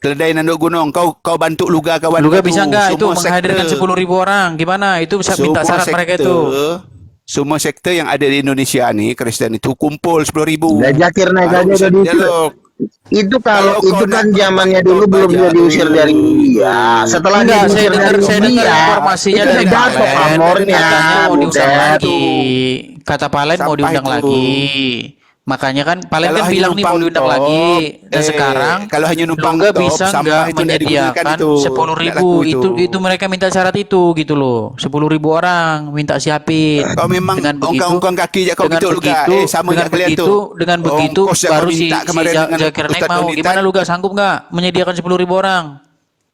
Keledai nanduk gunung, kau bantu Luga kawan Luga kau bisa tu. nggak itu Semua menghadirkan sekte. 10.000 orang? Gimana? Itu bisa minta Semua syarat mereka sekte, itu. semua sekte yang ada di Indonesia nih Kristen itu kumpul 10.000. Nah, Zakir Naik Baru aja bisa udah diusir. dialog. Itu kalau Kalau itu kau kan nak zamannya berbuat dulu belum dia baik, diusir dari India. Setelah dia Enggak, diusir dari saya dengar India, informasinya itu dari udah jatuh Palen, pamornya, katanya mau diundang Butet. lagi. Kata Palen mau Sampah diundang itu. lagi. Makanya kan Palen Kalau kan hanya bilang nih mau numpang diundang top, lagi. Dan sekarang kalau hanya numpang Luga top, bisa sampah nggak itu nggak digunakan menyediakan itu. 10.000 Nggak laku itu mereka minta syarat itu gitu loh. 10.000 orang minta siapin. Kau memang Dengan begitu, ongkang-ongkang kaki je kau dengan gitu Luga. begitu, Sama dengan je kalian begitu, tu. dengan begitu Ongkos yang kau baru si minta kemarin dengan Zakir Naik Ustaz mau. Donitan. Gimana Luga, sanggup nggak menyediakan 10.000 orang?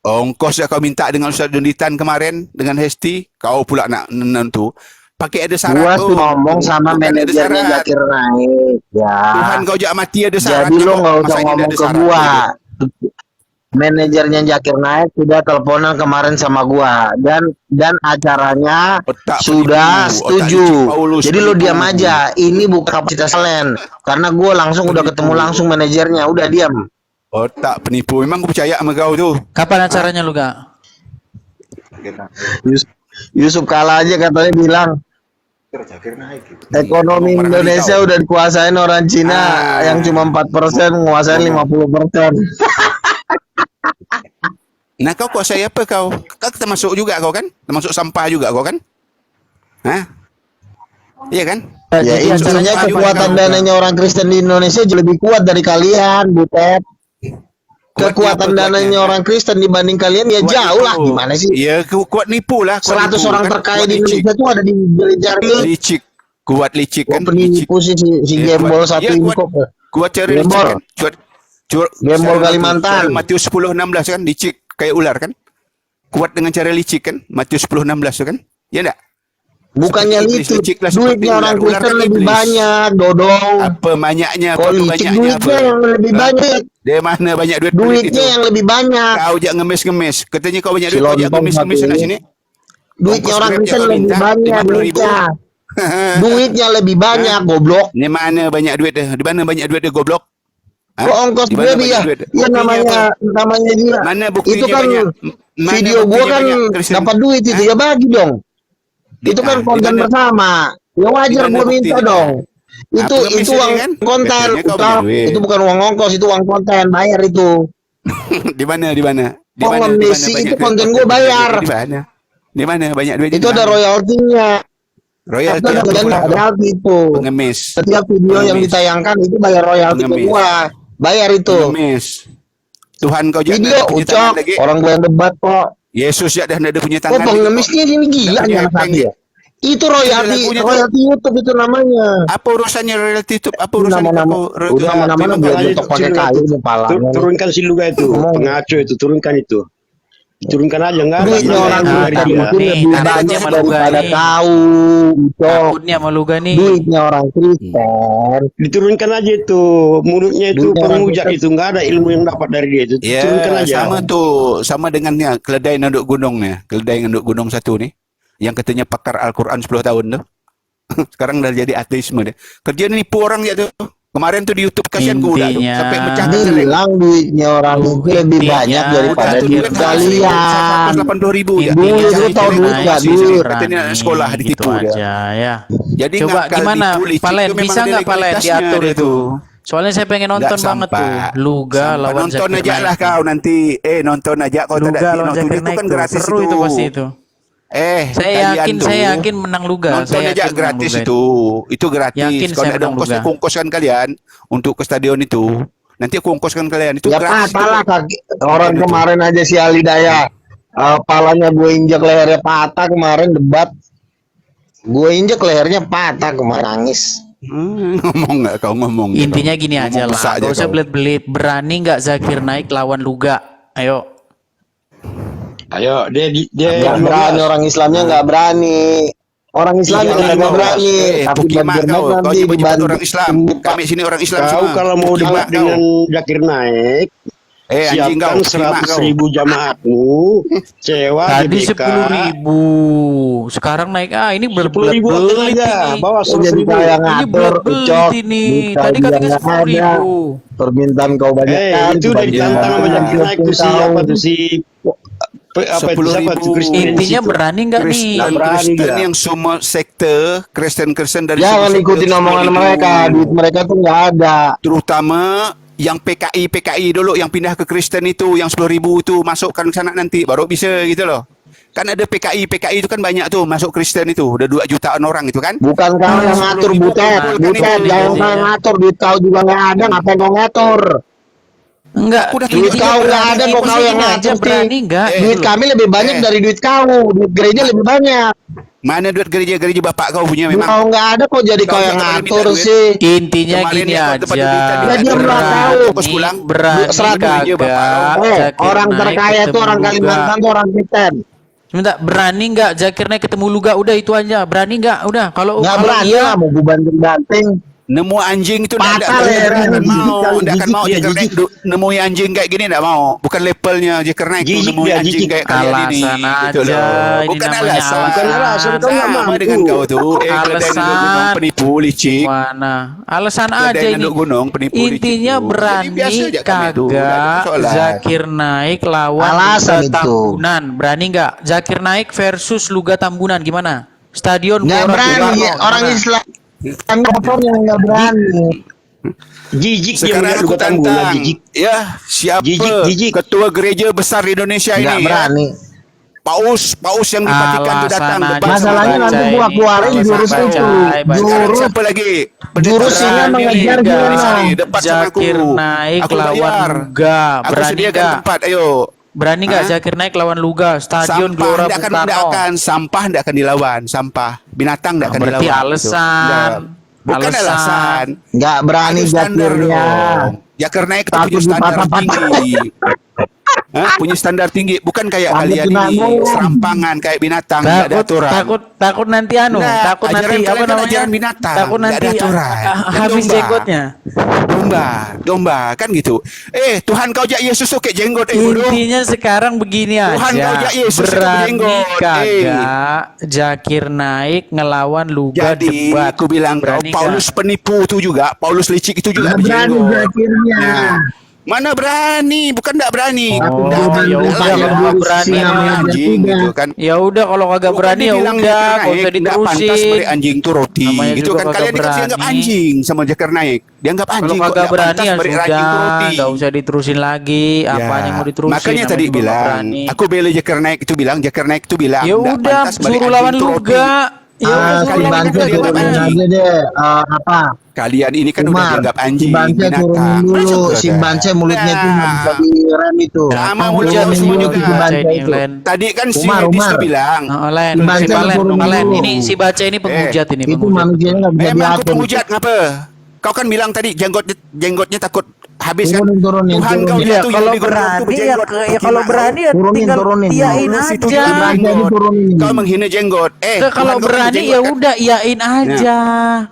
Ongkos yang kau minta dengan Ustaz Donitan kemarin dengan Hesti, kau pula nak nentu. Pakai ada syarat. Gua tuh ngomong sama Bukan ada manajernya syarat. Zakir Naik, ya. Tuhan kau jak mati ada syarat. Jadi lo kau. nggak usah Masa ini ngomong ada ke syarat gua. gitu. Manajernya Zakir Naik sudah teleponan kemarin sama gua dan acaranya Otak sudah penipu, otak setuju. licik Paulus Jadi lo penipu. diam aja. Ini bukan kapasitas kalian. Karena gua langsung udah ketemu langsung manajernya. Udah diam. Otak penipu. Memang aku percaya sama kau tu. Kapan acaranya Luga? Yusuf Kala aja katanya bilang ekonomi Ngomong Indonesia tahu. udah dikuasain orang Cina yang cuma 4% menguasain 50%. Nah kau kuasai apa kau? Kau termasuk juga kau kan? Termasuk sampah juga kau kan? Hah? Iya kan? Ya intinya kekuatan dananya orang Kristen di Indonesia jauh lebih kuat dari kalian, Butet. Kekuatan dananya orang Kristen dibanding kalian ya jauh lah. Gimana sih? Ya kuat nipu lah. 100 orang terkaya di Indonesia tuh ada di jari. Licik. Kuat licik kan? Penipu si Gembol satu ini kok. Kuat cara licik Gembol. kan? Gembol Kalimantan. Matius 10:16 kan? Licik kayak ular kan? Kuat dengan cara licik kan? Matius 10:16 kan? Ya enggak? Bukannya Seperti iblis, licik, licik lah seperti duitnya orang ular. Ular Kristen kan lebih iblis. banyak, Dodong. Apa banyaknya? Kok Apa licik banyaknya duitnya apa? yang lebih Hah? banyak. Dia mana banyak duit itu? Duitnya yang lebih banyak. Kau jak ngemis-ngemis. Katanya kau banyak Si duit, kau jak lontong ngemis-ngemis satu sana ini. sini. Duitnya Ongkos orang Grab Kristen yang kau lebih minta, banyak 50.000. duitnya. Duitnya lebih banyak, goblok. Di mana banyak duit dia? Di mana banyak duit dia goblok? Hah? Kok ongkos Di mana gue banyak ya? duit? Ya Buktinya namanya apa? dia. Mana buktinya Itu kan banyak? Mana video gue buktinya kan banyak Kristen? dapat duit itu Hah? ya bagi dong. Itu kan Di konten mana? bersama. Ya wajar Di mana gue minta buktinya? dong. Apa ngemis Itu ini uang kan? konten, Katanya kau Ucap. banyak duit. Itu bukan uang ongkos, itu uang konten, bayar itu. Di mana? Di mana? Di Kok mana? Di ngemis mana sih? banyak Itu duit? konten gue bayar. Di mana? Di mana banyak duit? Itu ada royaltinya. royalti Ada apa dan pula? royalti itu. Pengemis. Setiap video yang Pengemis. ditayangkan itu bayar royalti ke Pengemis. gua. Bayar itu. Pengemis. Tuhan kau jangan Video ada punya tangan Ucok, lagi. orang gua yang debat kok. Yesus ya dah ada punya Oh tangan. lagi. pengemisnya ini gila punya jangan epeng tadi ya. Itu Ada lagunya tuh. royalti YouTube itu namanya. Apa urusannya royalti itu? Apa urusannya Nama-nama kau? udah nama-nama Memang biar kalanya bentuk pakai kecil kayu itu. kepalanya. Turunkan si Luga itu, pengaco itu, turunkan itu. Turunkan aja enggak ada Duitnya orang Nah, Kristen takut itu nih, lebih takutnya banyak sama Luga daripada nih. kau. Ucok. Takutnya sama Luga nih. Duitnya orang Kristen. Diturunkan aja itu, mulutnya itu Duitnya orang pengujat Kristen. itu, enggak ada ilmu yang dapat dari dia itu. Ya, Turunkan aja. sama tuh, sama dengannya keledai nanduk gunungnya, keledai nanduk gunung satu nih, yang katanya pakar Al-Quran 10 tahun tuh. Sekarang udah jadi ateisme deh. Kerjaan nipu orang ya tuh. Kemarin tuh di YouTube kasihan gue udah tuh, Intinya, sampai mecah celeng. Bilang duitnya orang itu lebih Intinya, banyak daripada satu duit duit kalian. 180.000 ya. Duit, lu tahu duit naik gak, sih duit? berani, Katanya sekolah ditipu gitu dia. aja ya. Jadi Coba ngakal, gimana nipu, licik Palen, itu memang bisa ada nggak Palen legalitasnya diatur dia itu? tuh. Soalnya saya pengen nonton Nggak banget tuh. sampai. Luga Sampai. lawan Nonton Zakir aja Naik. lah kau nanti. Nonton aja kau tak Luga ada lawan nonton Zakir itu Naik kan tuh. gratis Seru itu pasti itu. Saya yakin menang Luga. Nonton Saya aja yakin menang gratis Luga itu gratis. Yakin Kalau saya ada menang ongkosnya, Luga. aku ongkoskan kalian untuk ke stadion itu. Nanti aku ongkoskan kalian itu Ya gratis. patah lah itu. kaki. Orang Itu. kemarin aja si Ali Daya. Palanya gue injek lehernya patah kemarin debat. Gue injek lehernya patah kemarin nangis. Ngomong nggak kau ngomong? Intinya gini Ngomong aja lah, besar gak usah kau. belit-belit. Berani nggak Zakir Naik lawan Luga? Ayo. Ayo, dia Nggak berani, orang Islamnya nggak berani. Orang Islamnya Iya, nggak berani. Tapi Pukimak Zakir Naik kau nanti nyebut dibantu. orang Islam. Kami sini orang Islam Kau semua. kalau mau debat Pukimak kau. dengan Zakir Naik, Anjing kau, siapkan pukimak 100.000 jamaatmu, sewa Tadi GBK. 10.000, sekarang naik ini 10.000 belit aja, ini. bawa Kau jadi 100.000. kau yang Ini ngatur, belit Ucok. ini. Duit Tadi kau katanya yang ada. 10.000. Permintaan kau banyak kan. Itu udah ditantang sama Zakir Naik tuh si apa tuh si apa itu siapa tuh Kristen Intinya itu. berani nggak nih? Nggak berani Kristen dia. yang semua sekte, Kristen dari Jangan semua ikutin sekte, omongan 10.000. mereka. Duit mereka tuh nggak ada. Terutama yang PKI dulu yang pindah ke Kristen itu, yang 10.000 itu masukkan ke sana nanti baru bisa gitu loh. Kan ada PKI itu kan banyak tuh masuk Kristen itu, udah 2 jutaan orang itu kan. Bukan kau yang ngatur, 10.000 Butet. kumpulkan Butet, itu. jangan kau yang ngatur. Duit kau juga nggak ada. Ngapain kau ngatur? Enggak. Aku udah Duit tunjuk kau nggak ada, kok kau yang Intinya aja ngatur sih. berani nggak? Duit kami lebih banyak dari duit kau. Duit gereja lebih banyak. Mana duit gereja bapak kau punya Duit memang. kau nggak ada, kok jadi Kau kau yang jangan ngatur minta duit. sih. Intinya Kemarin gini ya, kau aja. tempat duitan di Ya, dia belum tahu. Terus pulang. Berani Seratus gereja bapak kau. kagak Orang Zakir terkaya Naik itu orang ketemu Luga? Kalimantan tuh orang Kristen. Sebentar, berani nggak Zakir Naik ketemu Luga? Udah itu aja. Berani nggak? Udah. Kalau Nggak kalau berani iya, lah mau gue banting-banting. Nemu anjing itu Patah enggak lehernya, akan jijik mau, kali, enggak akan jijik mau dia, Zakir Naik nemu anjing kayak gini enggak mau. Bukan levelnya Zakir Naik tuh Jijik nemu dia, anjing jijik. kayak kalian ini. Alasan Gitu aja, loh. ini Bukan namanya alasan. alasan. Bukan alasan, kau nggak Sama mampu. dengan kau tuh. Keledai nanduk gunung penipu licik. Mana? Alasan aja Keledai ini. nanduk gunung penipu licik. Intinya tuh. Jadi berani biasa aja kami tuh. Nggak ada kagak persoalan. Zakir Naik lawan Alasan Luga itu. Tambunan. Berani nggak? Zakir Naik versus Luga Tambunan gimana? Stadion Nggak Gelora berani. Bung Karno, Orang gimana? Islam yang nggak berani. Jijik dia Sekarang melihat aku Luga Tambunan, tantang, jijik. ya siapa Jijik. ketua gereja besar di Indonesia Nggak ini? Ya? berani. Paus yang di Vatikan tuh datang. Alasan debat aja. sama Masalahnya kau. nanti Baca gua ini. keluarin Baca, jurus baca, itu. baca. Sekarang Jurus siapa lagi? Jurusnya Berani mengejar nih. dia. Sini, debat sama aku. Zakir Naik Aku lawan bayar. Luga. Aku Berani sediakan nggak? tempat, ayo. Berani nggak Hah? Zakir Naik lawan Luga? Stadion Sampah Gelora nggak Bung akan, Karno. sampah nggak akan dilawan, sampah binatang nggak akan Berarti dilawan. alasan. Gitu. Bukan alasan. nggak berani Ada standar Zakirnya. dong. Zakir Naik itu Takut punya standar dipatah-patah. tinggi. Hah? Punya standar tinggi, bukan kayak Takut kalian kena ini ngomong. serampangan kayak binatang, nggak ada aturan. takut nanti Nah, takut ajaran nanti kalian apa kan namanya? ajaran binatang, Takut nggak nanti ada aturan. Dan habis domba. jenggotnya. Domba kan gitu. Tuhan kau jak Yesus oke jenggot bodoh. Intinya sekarang begini Tuhan kau aja. jak Yesus itu Berani berjenggot. kagak Zakir Naik ngelawan Luga Jadi debat. aku bilang kau Berani Paulus nggak? penipu itu juga, Paulus licik itu juga Nggak berani berjenggot. Zakirnya. Nah, mana berani, bukan enggak berani. Oh, Datang, ya datang, udah datang, kalau nggak berani datang, namanya anjing tidak. gitu kan. Ya udah kalau kagak Bukan berani ya dibilang udah, Zakir nggak usah Naik, nggak pantas diterusin. beri anjing tuh roti Namanya gitu juga kan. kagak Kalian kan dianggap berani. anjing sama Zakir Naik. Dianggap Kalau anjing kok kagak nggak berani pantas ya beri anjing tuh sudah, roti. nggak usah diterusin lagi. Apa Ya, yang mau diterusin? makanya namanya tadi juga nggak bilang, berani. aku bela Zakir Naik itu bilang, Zakir Naik itu bilang Ya nggak udah, pantas beri suruh anjing lawan tuh roti. Luga. Ya udah, Si suruh lawan Bance kalian Luga. kan turunin dianggap aja anjing. deh. Apa? Kalian ini kan udah Umar, dianggap si anjing, Bance turunin binatang. dulu. Masa Si enggak? Bance mulutnya tuh nggak bisa Nah, direm itu. sama Turunin mulut kau semua dulu juga. si Bance itu. Tadi kan si Umar, Hedis Umar. tuh bilang, Nah, Len, Si Bance turunin Len, dulu. ini si baca ini penghujat ini, Itu penghujat. manusianya nggak bisa memang aku diatur. penghujat ngapa? Kau kan bilang tadi jenggotnya takut habis kan? Turunin. Tuhan kau Iya, jatuh kalau yang digoreng berani tuh ya, jenggot. ya kalau berani ya Turunin, tinggal turunin. iyain Paulus itu aja. juga Bance jenggot. diturunin. Kau menghina jenggot. Kalau Tuhan kau berani punya ya jenggot, kan? udah iyain aja.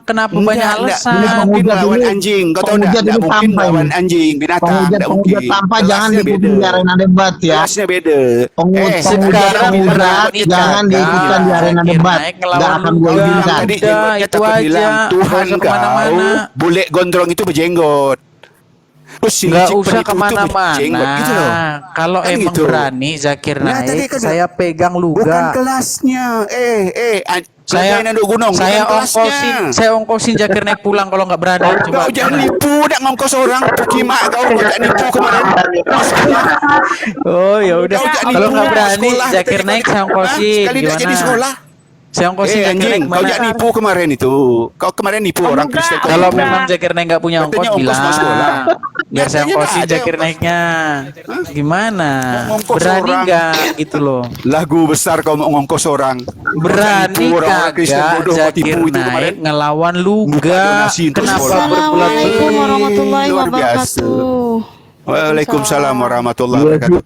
Kenapa banyak alasan? Enggak mungkin Penghujat lawan ini- anjing. Kau tahu penghujat enggak? Enggak ini mungkin sampai lawan nih. anjing, binatang. Penghujat Enggak mungkin. tanpa jangan Kelasnya diikutin beda. di arena debat ya. Kelasnya beda. Penghujat sekarang berani jangan kagak. diikutkan di arena Zakir debat. Naik ngelawan Nggak akan gue Luga. izinkan. Tadi Udah, jenggotnya itu takut aja. bilang Nggak Tuhan usah kau kemana-mana. bule gondrong itu berjenggot. Terus si Nggak licik usah penipu itu kemana-mana. berjenggot gitu loh. Kalau Kan emang gitu. berani Zakir Nah, tadi Naik, kan saya pegang Bukan Luga. kelasnya. Saya keledai nanduk gunung. saya bukan kelasnya. ongkosin Zakir Naik pulang kalau nggak berani. Kau jangan nipu, nak ngongkos orang. Pukimak kau jangan nipu kemarin. Oh ya udah. Kau jangan Kalau nipu. nggak berani Sekolah, Zakir tadi Naik kau- saya ongkosin. Sekali nak jadi Gimana? sekolah. Saya ongkosin Zakir anjing, Naik kau mana? jangan nipu kemarin itu. Kau kemarin nipu orang Kristen. Kau Kalau nipu. memang Zakir Naik nggak punya ongkos Katanya ongkos bilang. masuk sekolah. Biar saya Katanya ongkosin nggak ada Zakir ongkos. Naiknya. Gimana? Ngongkos Berani orang. nggak gitu loh? Lagu besar kau mau ngongkos orang. Berani Nipu orang-orang Kristen kagak bodoh kau Zakir tipu itu kemarin. Naik ngelawan Luga? Buka donasi untuk Kenapa sekolah. berbelat-belat? Assalamualaikum warahmatullahi Luar biasa. wabarakatuh. Waalaikumsalam warahmatullahi wabarakatuh.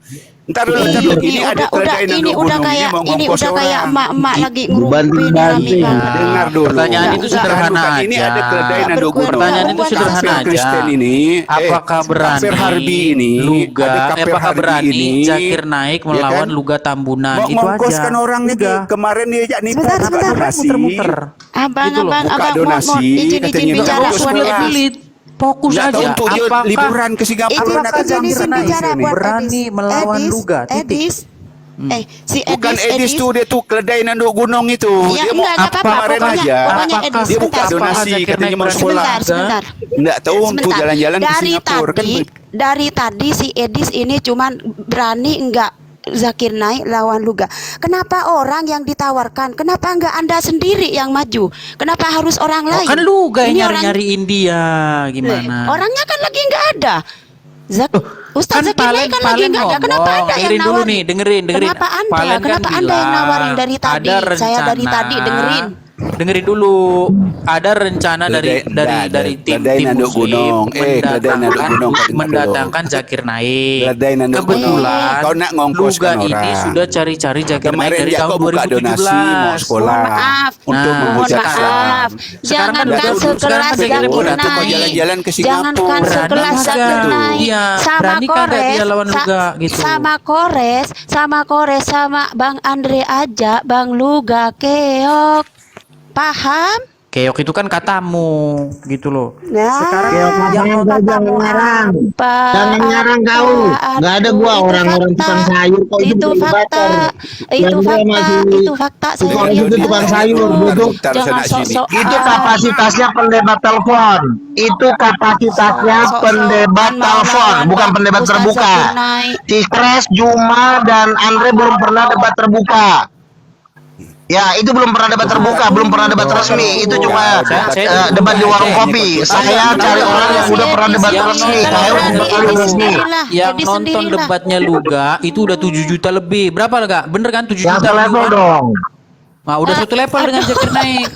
Ntar dulu, ntar dulu. Ini ada keledai ini nanduk udah gunung. kayak mau ini ngongkos udah kayak orang. emak-emak lagi ngerumpi Banting-banting. rame-rame. Dengar dulu. Pertanyaan itu Bukan, sederhana bukan. Ini aja. ada keledai nanduk gunung. Pertanyaan itu sederhana Kafir aja. Kristen ini, Apakah berani Kafir Harbi ini, Luga? ada Kafir Apakah Harbi berani ini, Zakir Naik ya melawan kan? Luga Tambunan? Mau Itu aja. ngongkoskan orang nih. Udah. Kemarin dia jak nipu Sebentar, buka sebentar. donasi. Muter-muter. Abang, Gitu loh, abang, buka abang, donasi, izin katanya bicara ngongkos buat kelas. Edis. Fokus Nggak tahu aja. untuk dia Apakah liburan ke Singapura. Izin, nak ke izin Singapura bicara nih. buat berani Edis. melawan Edis, Luga, titik. Edis. Si Bukan Edis, Edis tuh, dia tuh keledai nanduk gunung itu. Ya, Dia mau enggak apa-apa. kemarin Pokoknya, aja. pokoknya Edis, Dia buka sebentar. donasi, Zakir katanya Naik mau berani sekolah. Sebentar. Nggak tahu untuk Sebentar. jalan-jalan ke Singapura kan. Dari tadi si Edis ini cuman berani enggak Zakir Naik lawan Luga. Kenapa orang yang ditawarkan? Kenapa enggak Anda sendiri yang maju? Kenapa harus orang Oh, lain? kan Luga Ini yang orang- nyari-nyariin dia. Gimana? Orangnya kan lagi enggak ada. Ustaz Kan Zakir Naik kan lagi enggak ada. Kenapa Anda yang dengerin dulu nawarin? nih, dengerin. Kenapa Anda? Palen Kenapa kan Anda yang bilang nawarin dari tadi? ada Saya dari rencana. tadi dengerin. Dengerin dulu, ada rencana dari tim keledai nanduk muslim gunung. Keledai nanduk gunung. mendatangkan Zakir Naik. Keledai nanduk gunung. Kebetulan Kau nak ngongkoskan Luga ini orang. sudah cari-cari Zakir Naik Kemarin dari dia tahun kau buka 2017. donasi mau sekolah. Mohon maaf. Untuk Nah, menghujat Mohon Islam. maaf. Sekarang Jangankan kan udah- sekelas sekarang kan Zakir Zakir Naik. Untuk mau Naik. jalan-jalan ke Jangankan Singapura. sekelas Berani Zakir kagak? Naik. Iya, Sama berani kagak Kores, dia lawan Luga gitu. sama Kores, sama Bang Andre aja, Bang Luga keok. Paham? Keok itu kan katamu, gitu loh. Nah, Keok yang jangan katamu nyarang. apa? Jangan nyarang kau. Nggak ada gua Itu orang-orang fakta. tukang sayur kok itu Itu bukan fakta. debater. Itu Yang dia fakta. masih Itu fakta. Saya tukang lihat itu tukang sayur, duduk. Jangan sok-sok. Itu kapasitasnya pendebat telepon. Itu kapasitasnya pendebat telepon, bukan pendebat terbuka. Si Kres, Juma, dan Andre belum pernah debat terbuka. Ya, itu belum pernah debat terbuka, belum pernah debat resmi. Itu cuma debat di warung kopi. Saya cari orang yang udah pernah debat resmi. Saya udah debat paling resmi. Yang nonton debatnya Luga itu udah 7 juta lebih. Berapa Luga? Bener kan 7 Yang juta level lebih? dong. Nah, udah satu level dengan Zakir Naik.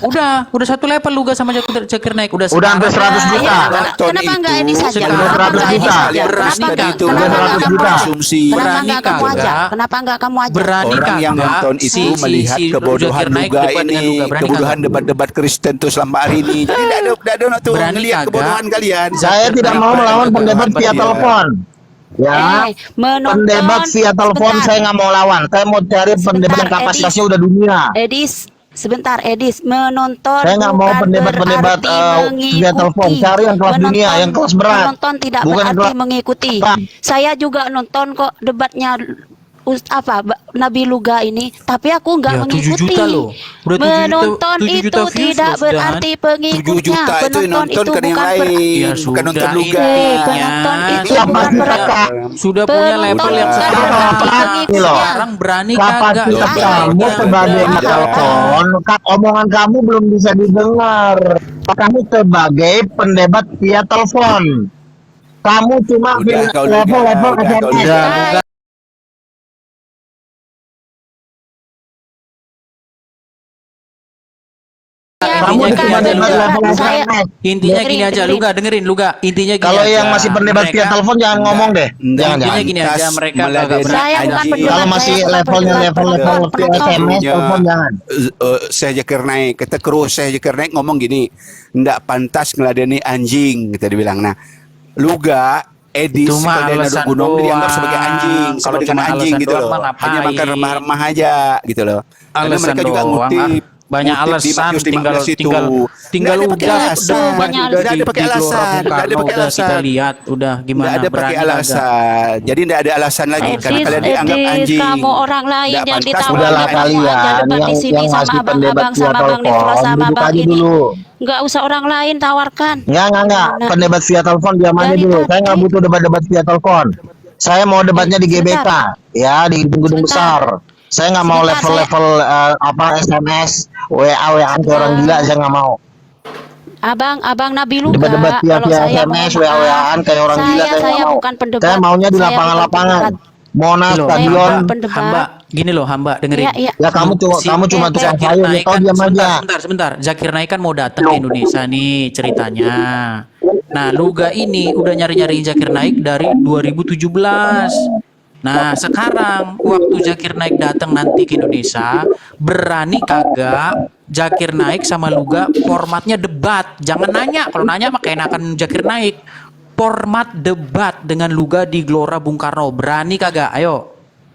Udah satu level Luga sama Zakir Naik. Udah hampir 100 juta. Kenapa enggak ini saja? Sudah Kenapa 100 enggak ini juta. saja? Berani Kenapa kagak? enggak? Kenapa enggak kamu aja? Konsumsi. Kenapa Berani enggak kamu aja? kagak? Kenapa enggak kamu aja? Berani Orang yang kagak nonton itu melihat kebodohan Zakir Naik Luga debat dengan ini, Luga. Berani kebodohan kagak? debat-debat Kristen tuh selama hari ini. Jadi tidak ada tuh Berani ngelihat kagak? kebodohan kalian. Saya tidak mau melawan pendebat via telepon. Ya, menonton pendebat via telepon sebentar. saya nggak mau lawan. Saya mau cari pendebat yang kapasitasnya udah dunia. Sebentar, Edis, menonton Saya nggak mau bukan pendebat-pendebat berarti via telepon. Cari yang kelas dunia, yang kelas berat. Menonton tidak Bukan berarti kelas- mengikuti. Pak. Saya juga nonton kok debatnya Nabi Luga ini, tapi aku nggak Ya, 7 mengikuti. juta loh. Udah 7 juta- Menonton 7 itu juta views tidak loh, berarti 7 pengikutnya. juta itu Penonton nonton itu kan yang bukan lain, Ya bukan nonton sudah, Luga. penonton itu Siapa bukan sih berarti. kakak? Sudah punya level yang Penonton sekarang. bukan berarti Ini loh. pengikutnya. Sekarang berani kagak? Kapasitas Zakir kamu Naik. sebagai Jangan. telepon, omongan kamu belum bisa didengar. Kamu sebagai pendebat via telepon. Kamu cuma Udah, kau level-level udah, kau SMS. udah. Kamu Intinya cuma gini aja, debat Luga. level Saya- SMS. Intinya gini Dengerin, aja, dengerin. Luga, dengerin Luga. Intinya gini Kalau aja. yang masih pendebat via Mereka- telepon jangan ngomong deh. Jangan Intinya jangan. gini aja, mereka Meladeni kagak berani. Saya bukan anjing. pendebat. Kalau masih saya bukan levelnya pendebat, level-level penonton. via SMS telepon jangan. Saya Zakir Naik, kata kru saya Zakir Naik ngomong gini, ndak pantas ngeladeni anjing, kita dibilang. Nah, Luga, Edis, Itu mah keledai nanduk alasan gunung dianggap doang. sebagai anjing, sama Kalau dengan cuma anjing alasan gitu doang loh. mah Hanya makan ngapain? remah-remah aja gitu loh. Karena Alasan mereka juga doang, ngutip. banyak ngutip di alasan, Matius tinggal 15 itu. tinggal Nggak ada pakai udah alasan. banyak Nggak ada di pakai Gelora alasan. Bung Nggak ada Karno, pakai udah kita alasan. lihat udah Nggak gimana ada pakai berani kagak. alasan. Jadi nggak ada alasan lagi karena kalian dianggap anjing. Kamu orang lain Nggak yang pantas ditawarin Udahlah kamu aja kalian debat di sini yang sama masih pendebat abang-abang via sama Bang Nifra telepon sama duduk Bang aja ini. dulu. Nggak usah orang lain tawarkan. Enggak. Mana? Pendebat via telepon diam aja Dari dulu. Saya nggak tadi. butuh debat-debat via telepon. Saya mau debatnya di GBK, ya di gedung-gedung besar. Saya nggak mau Sebentar, level-level SMS, WA-WA ke orang gila, saya nggak mau. Abang Nabi Luga, Debat-debat via kalau saya SMS, mohon maaf, WA-WAan kayak orang gila, saya nggak mau. bukan pendebat. Saya maunya di Saya bukan lapangan-lapangan. pendebat. Monas, Loh, stadion. bukan pendebat. hamba, gini loh hamba, dengerin. Iya, iya. Ya kamu cuma tukang Zakir sayur, Naik kau kan, diam aja. sebentar. Zakir Naik kan mau datang ke Indonesia nih ceritanya. Nah, Luga ini udah nyari-nyariin Zakir Naik dari 2017. Nah, sekarang waktu Zakir Naik datang nanti ke Indonesia, berani kagak Zakir Naik sama Luga formatnya debat. Jangan nanya, kalau nanya mah keenakan Zakir Naik. Format debat dengan Luga di Gelora Bung Karno. Berani kagak? Ayo.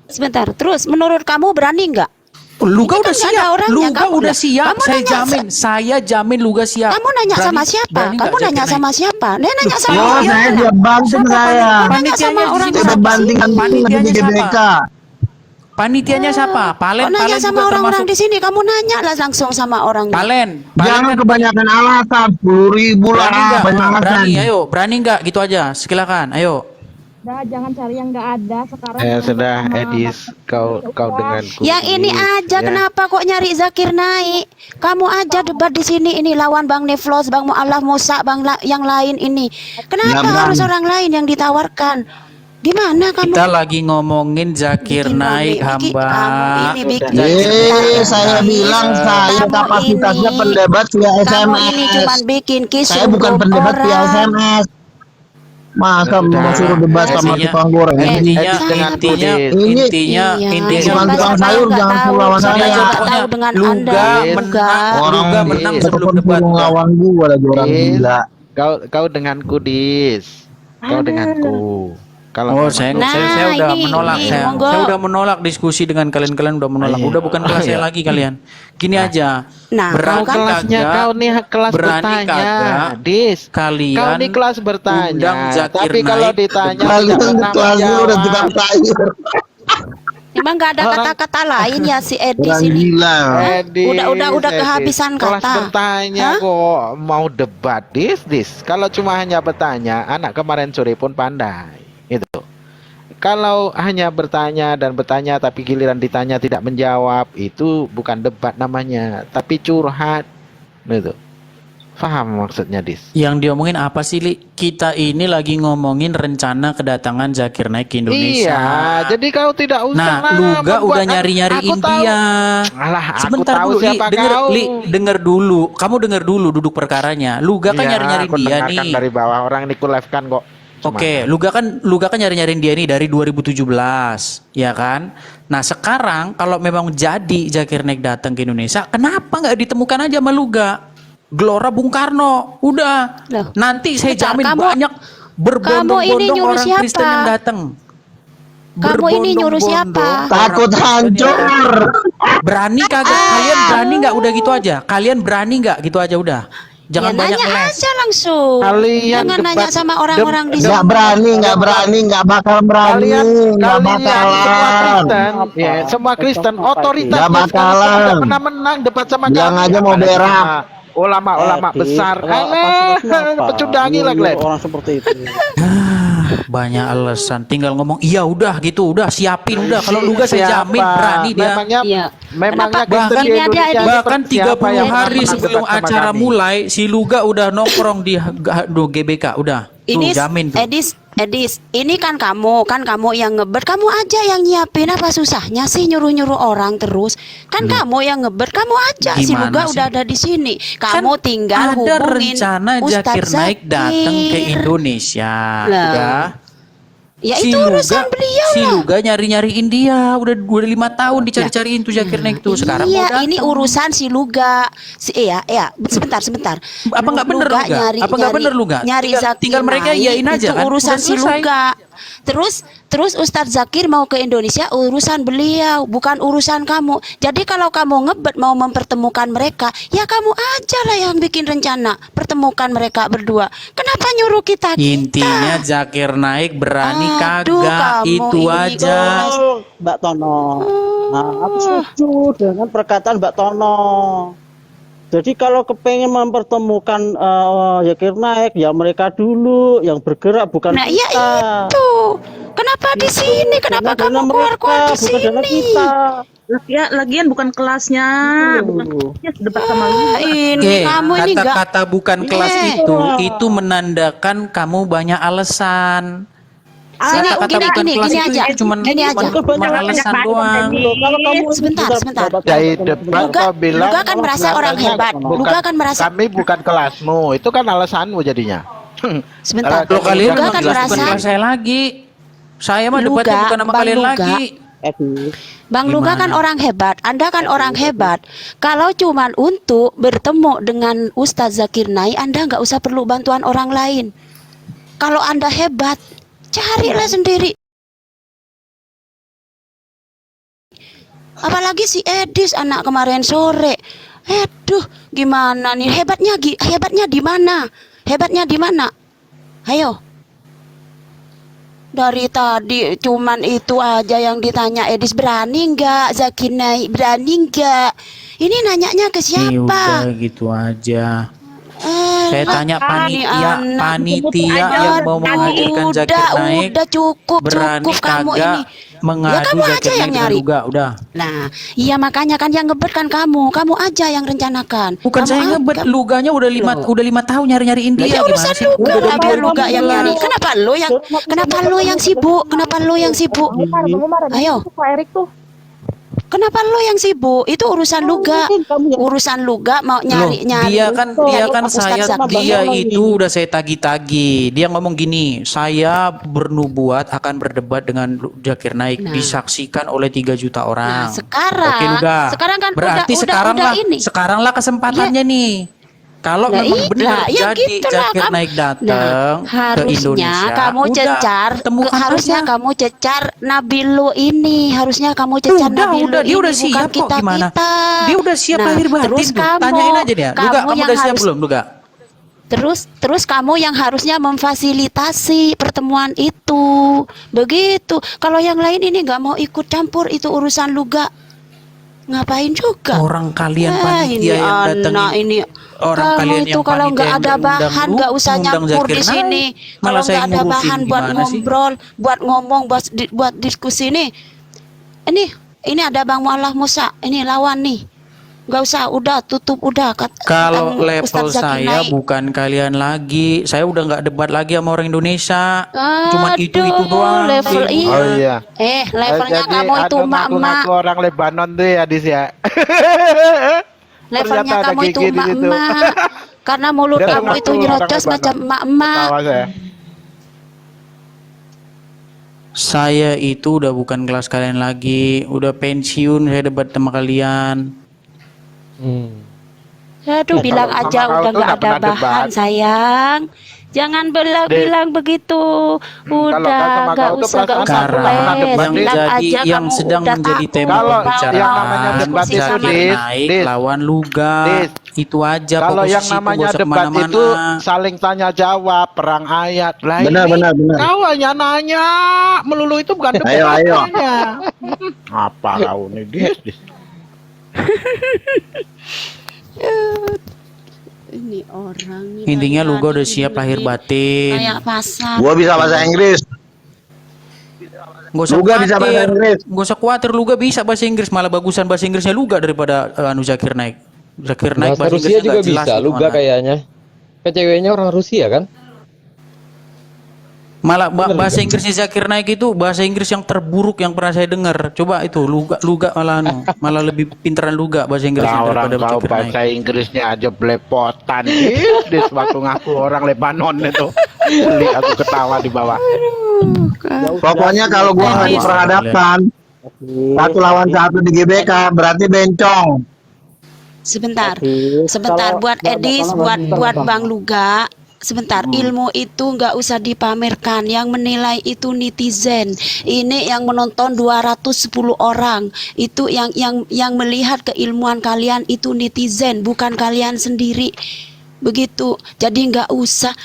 Sebentar, terus menurut kamu berani nggak? Luga Ini udah kan nggak ada siap. orangnya, Luga kamu udah lah. siap. Kamu Saya nanya jamin. Saya jamin Luga siap. Kamu nanya sama siapa? berani Kamu nggak nanya Zakir sama Naik? siapa? Dia nanya sama Oh, orang saya mana? dia banting saya. Nanya sama orang Saya orang di banting sini. di GBK. Panitianya siapa? Palen, Kok nanya Palen sama juga orang-orang termasuk. di sini? Kamu nanya lah langsung sama orang. Palen Jangan kan kebanyakan alasan, 10.000 berani lah, nggak? banyak alasan. Berani, ayo. Berani nggak? Gitu aja. Silakan, ayo. Udah, jangan cari yang nggak ada sekarang. Sudah, Edis, kau denganku. Yang ini aja, kenapa kok nyari Zakir Naik? Kamu aja debat di sini, ini lawan Bang Neflos, Bang Mu'alaf Musa, yang lain ini. Kenapa Ya, harus orang lain yang ditawarkan? Gimana kamu? Kita lagi ngomongin Zakir Bikin Naik, polemik, hamba. kamu ini bikin Saya bilang saya Kamu kapasitasnya ini- pendebat via Kamu SMS. ini cuman bikin kisah. Saya bukan pendebat via SMS. Masa mau suruh debat sama Intinya- tukang goreng? Intinya, intinya, Iya, Bukan Mas tukang Bas sayur, nggak jangan tahu. suruh lawan Saya saya. juga Pokoknya tahu dengan Luga Anda. menang, Orang Luga menang sebelum debat. suruh lawan gua lagi orang gila. Kau denganku, Dis. Kau denganku. Kalau Oh, memang- saya Nah, udah ini, menolak. Saya monggo. udah menolak diskusi dengan kalian udah menolak. Udah bukan kelas saya lagi kalian. Gini aja. Nah, berani kau kan- kelasnya kagak, kau nih kelas berani bertanya, kagak Dis. kalian Kau nih kelas undang bertanya, Zakir tapi kalau Naik ditanya Kalian tidak pernah kelasnya udah menjawab. tukang sayur. Emang nggak ada kata-kata lain ya si Edis Orang ini? gila. Edis, Udah Edis. kehabisan Kelas kata. bertanya kok mau debat, Dis. Kalau cuma hanya bertanya, anak kemarin sore pun pandai. Itu. Kalau hanya bertanya dan bertanya tapi giliran ditanya tidak menjawab, itu bukan debat namanya, tapi curhat. Gitu. Paham maksudnya, Dis? Yang diomongin apa sih, Li? Kita ini lagi ngomongin rencana kedatangan Zakir Naik ke Indonesia. Iya, jadi kau tidak usah Nah, lah Luga membuat- udah nyari-nyariin aku tahu. dia. Alah, aku Sebentar tahu dulu, Li, siapa denger, kau. Li, denger dulu. Kamu denger dulu duduk perkaranya. Luga kan Iya, nyari-nyariin aku dia dengarkan nih. dari bawah, orang ini ku live kan kok. Oke, Luga kan nyari-nyariin dia nih dari 2017, ya kan? Nah, sekarang kalau memang jadi Zakir Naik datang ke Indonesia, kenapa nggak ditemukan aja sama Luga? Gelora Bung Karno, udah. Loh, Nanti saya bentar, jamin kamu- banyak kamu ini berbondong-bondong nyuruh orang siapa? Kristen yang datang. Kamu ini nyuruh siapa? Berbondong-bondong Takut orang Kristen yang hancur. datang. Berani kagak? Kalian berani nggak? Udah gitu aja. Kalian berani nggak? Gitu aja udah. Jangan Ya, banyak nanya les. aja langsung. Kalian Jangan nanya debat- sama orang-orang di Nggak sini. berani, nggak bakal berani, nggak Kalian semua bakalan. Kristen, ya, semua Kristen otoritas Nggak bakalan. tidak pernah menang debat sama Bilang kami. aja mau Apalagi berak. sama ulama-ulama besar. Pecundangi lah, Glenn. Orang seperti itu. Banyak alasan. Tinggal ngomong iya udah gitu, udah siapin udah. Kalau Luga saya jamin Siapa? berani dia. Memangnya, Iya. memangnya Kenapa? Kristen di Ini ada Indonesia Edis. Bahkan seperti siapa 30 yang hari pernah sebelum debat sama acara kami? mulai, si Luga udah nongkrong di GBK, udah. Tuh Ini jamin tuh. Edis, ini kan kamu yang ngebet, kamu aja yang nyiapin, apa susahnya sih nyuruh-nyuruh orang terus? Kan kamu yang ngebet, kamu aja. Si Gimana Luga sih? udah ada di sini. Kan Kamu tinggal ada hubungin rencana Ustadz Zakir Naik datang ke Zakir. Indonesia. Lah. Udah. Ya itu urusan beliau Si lah. Luga nyari-nyariin dia, udah 5 tahun dicari-cariin tuh Zakir Naik tuh. Sekarang mau Iya, datang. ini urusan si Luga. Sebentar. Apa nggak bener Luga? Apa nggak bener Luga? Nyari Zakir Tinggal mereka Naik, iyain aja itu kan? urusan Udah si selesai. Luga. Terus Ustadz Zakir mau ke Indonesia, urusan beliau, bukan urusan kamu. Jadi kalau kamu ngebet mau mempertemukan mereka, ya kamu aja lah yang bikin rencana pertemukan mereka berdua. Kenapa nyuruh kita? Intinya Zakir Naik berani Aduh, kagak, kamu itu ini aja. Mbak Tono. Nah, aku setuju dengan perkataan Mbak Tono. Jadi kalau kepengen mempertemukan Zakir Naik, ya mereka dulu yang bergerak, bukan Nah, kita. ya itu. Kenapa Kenapa di sini? Kenapa kamu keluar-keluar di sini? Ya, lagian bukan kelasnya. Ya, debat sama lu. Ini kamu ini enggak. Kata-kata bukan kelas itu menandakan kamu banyak alasan. Sini, gini aja. Gini aja. Cuma alasan doang. Sebentar. Dari debat kau bilang Luga kan merasa orang hebat. Luga kan merasa. kami bukan kelasmu. Itu kan alasanmu jadinya. Sebentar. Lo kalian Luga emang kan jelas bukan merasa. kelas saya lagi. Saya mah debatnya Luga, bukan sama Bang kalian Luga. lagi. Bang Luga kan orang hebat, Anda kan orang hebat. Kalau cuman untuk bertemu dengan Ustadz Zakir Naik, Anda nggak usah perlu bantuan orang lain. Kalau Anda hebat, carilah sendiri. Apalagi si Edis anak kemarin sore. Aduh, gimana nih hebatnya di mana? Hebatnya di mana? Ayo. Dari tadi cuman itu aja yang ditanya Edis, berani nggak Zakir Naik, berani nggak? Ini nanyanya ke Ya siapa? udah gitu aja. Saya Lah, tanya ini anak. panitia yang mau menghadirkan Zakir Naik Udah cukup berani kamu kagak ini. Ya mengadu kamu aja Zakir yang Naik dengan nyari. Luga, udah. Nah, iya makanya kan yang ngebet kan kamu aja yang rencanakan. Bukan Kamu saya ngebet, kamu- Luganya udah 5 tahun nyari-nyariin Lah, dia, ya gimana urusan sih? Luga, kenapa Luga yang nyari? Kenapa lo yang sibuk? Kenapa lo yang sibuk? Ayo. Pak Erik tuh. Kenapa lo yang sibuk? Itu urusan Luga. Urusan Luga mau Loh, nyari-nyari. dia kan Ustadz dia Zakir. itu udah saya tagi-tagi. Dia ngomong gini, saya bernubuat akan berdebat dengan Zakir Naik, Nah. disaksikan oleh 3 juta orang. Nah, sekarang, Oke, Luga. sekarang kan berarti udah ini. sekarang lah kesempatannya nih. Kalau Nah, memang benar ya jadi gitulah, Zakir kamu. Naik datang ke harusnya Indonesia, kamu udah, cecar, temukan harusnya aja. kamu cecar Nabilu ini, harusnya kamu cecar Nabilu dia ini, udah bukan siap kok, gimana? kita. Dia udah siap Nah, lahir batin terus tuh. kamu, Tanyain aja dia. Luga, kamu yang udah siap harus- belum, Luga? Terus kamu yang harusnya memfasilitasi pertemuan itu, begitu. Kalau yang lain ini nggak mau ikut campur, itu urusan Luga. Ngapain juga? Orang kalian ini panitia yang datang anak ini. orang Kamu kalian itu yang kalau panitia nggak yang ada ngundang bahan lu, nggak usah ngundang nyampur Zakir di Naik. sini. Malah Kalau saya nggak ada ngurusin, bahan buat gimana sih? ngobrol, buat ngomong, buat diskusi nih. Ini ada Bang Mualaf Musa. Ini lawan nih. Nggak usah, udah tutup, udah. Kalau level Ustadz Zakir saya Naik. bukan kalian lagi. Saya udah nggak debat lagi sama orang Indonesia. Cuma itu Aduh, doang. level ilmunya. Oh iya. Levelnya Jadi, kamu itu emak-emak. ngaku orang Lebanon tuh ya, Dis ya. Levelnya Ternyata ada kamu itu gigi di situ. emak-emak. Karena mulut Dia tuh kamu ngaku itu orang nyerocos Lebanon. macam emak-emak. Tawa saya. Saya itu udah bukan kelas kalian lagi. Udah pensiun saya debat sama kalian. Aduh, bilang kalau aja sama kau udah tuh nggak nggak ada pernah bahan, debat. sayang. Jangan bilang begitu. Kalau Udah kau sama nggak kau tuh usah perasaan Sekarang nggak pernah debat, yang Dis. bilang jadi aja yang kamu sedang udah menjadi tahu tema Kalau yang pembicaraan namanya debat diskusi itu, sama Zakir Dis, Naik Dis. lawan Luga. Dis. Itu aja. Kalau fokus yang situ, namanya nggak usah debat kemana-mana. itu saling tanya jawab, perang ayat. Lah Benar, ini benar, benar. kau hanya nanya melulu itu bukan debat. Ayo, ayo. apanya. Apa kau nih, Dis? Ini orang nih Intinya dari Luga tadi udah siap lahir batin. kayak pasar. Gua bisa bahasa Inggris. Gak usah Luga bisa bahasa khawatir. Inggris. Gak usah khawatir, Luga bisa bahasa Inggris. Malah bagusan bahasa Inggrisnya Luga daripada Zakir Naik. Zakir Naik Bahasa Rusia Inggrisnya juga nggak jelas bisa, Luga gimana. kayaknya. Kan ceweknya orang Rusia kan? Malah bahasa Inggrisnya Zakir Naik itu bahasa Inggris yang terburuk yang pernah saya dengar. Coba itu Luga malah lebih pintaran Luga bahasa Inggrisnya Lah orang daripada kau Zakir Naik. bahasa Inggrisnya aja belepotan. Dis waktu ngaku orang Lebanon itu. Geli aku ketawa di bawah. Pokoknya kalau gua nggak diperhadapkan 1 lawan 1 di GBK berarti bencong. Sebentar buat Edis, buat Bang Luga. Sebentar, ilmu itu nggak usah dipamerkan. Yang menilai itu netizen. Ini yang menonton 210 orang. Itu yang melihat keilmuan kalian itu netizen, bukan kalian sendiri. Begitu. Jadi nggak usah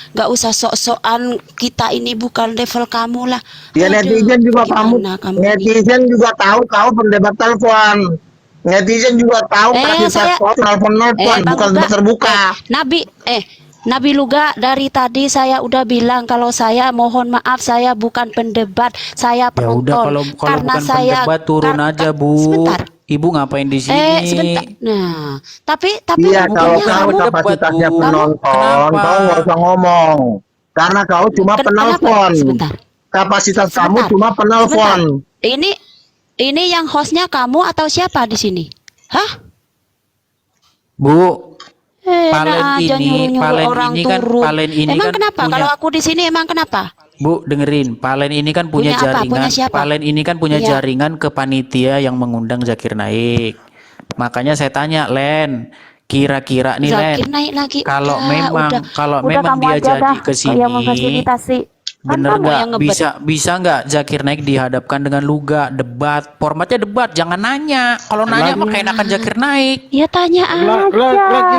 sok-sokan, kita ini bukan level kamu lah. Ya Aduh, netizen juga gimana kamu ini? netizen juga tahu kau pendebat telepon. Netizen juga tahu kasih saya- telepon Bang bukan Luga, terbuka. Nabi, Nabi Luga, dari tadi saya udah bilang kalau saya mohon maaf, saya bukan pendebat, saya Ya udah, penonton. kalau Karena bukan saya pendebat turun aja, Bu. sebentar. Ibu ngapain di sini? Sebentar. Nah, tapi Iya, kalau buktinya kau kamu kapasitasnya Bu. penonton, Kenapa? kau nggak usah ngomong. Karena kau cuma kenapa? penelpon. Sebentar. Kapasitas kamu Sebentar. cuma penelpon. Ini yang hostnya kamu atau siapa di sini? Hah? Bu, Enak aja nyuruh-nyuruh Palen orang ini kan, turun. Palen ini Emang kan kenapa? punya, Kalau aku di sini emang kenapa? Bu, dengerin, Palen ini kan punya, Punya apa? jaringan. Punya siapa? Palen ini kan punya Iya. jaringan ke panitia yang mengundang Zakir Naik. Makanya saya tanya, Len, kira-kira nih, Len, Zakir naik lagi. kalau Udah, memang udah. kalau Udah, memang kamu dia aja jadi dah ke sini, yang memfasilitasi. Kan bener kamu nggak yang ngebet. bisa nggak Zakir Naik dihadapkan dengan Luga, debat, formatnya debat, jangan nanya. Kalau nanya mah keenakan Zakir Naik. Ya tanya aja,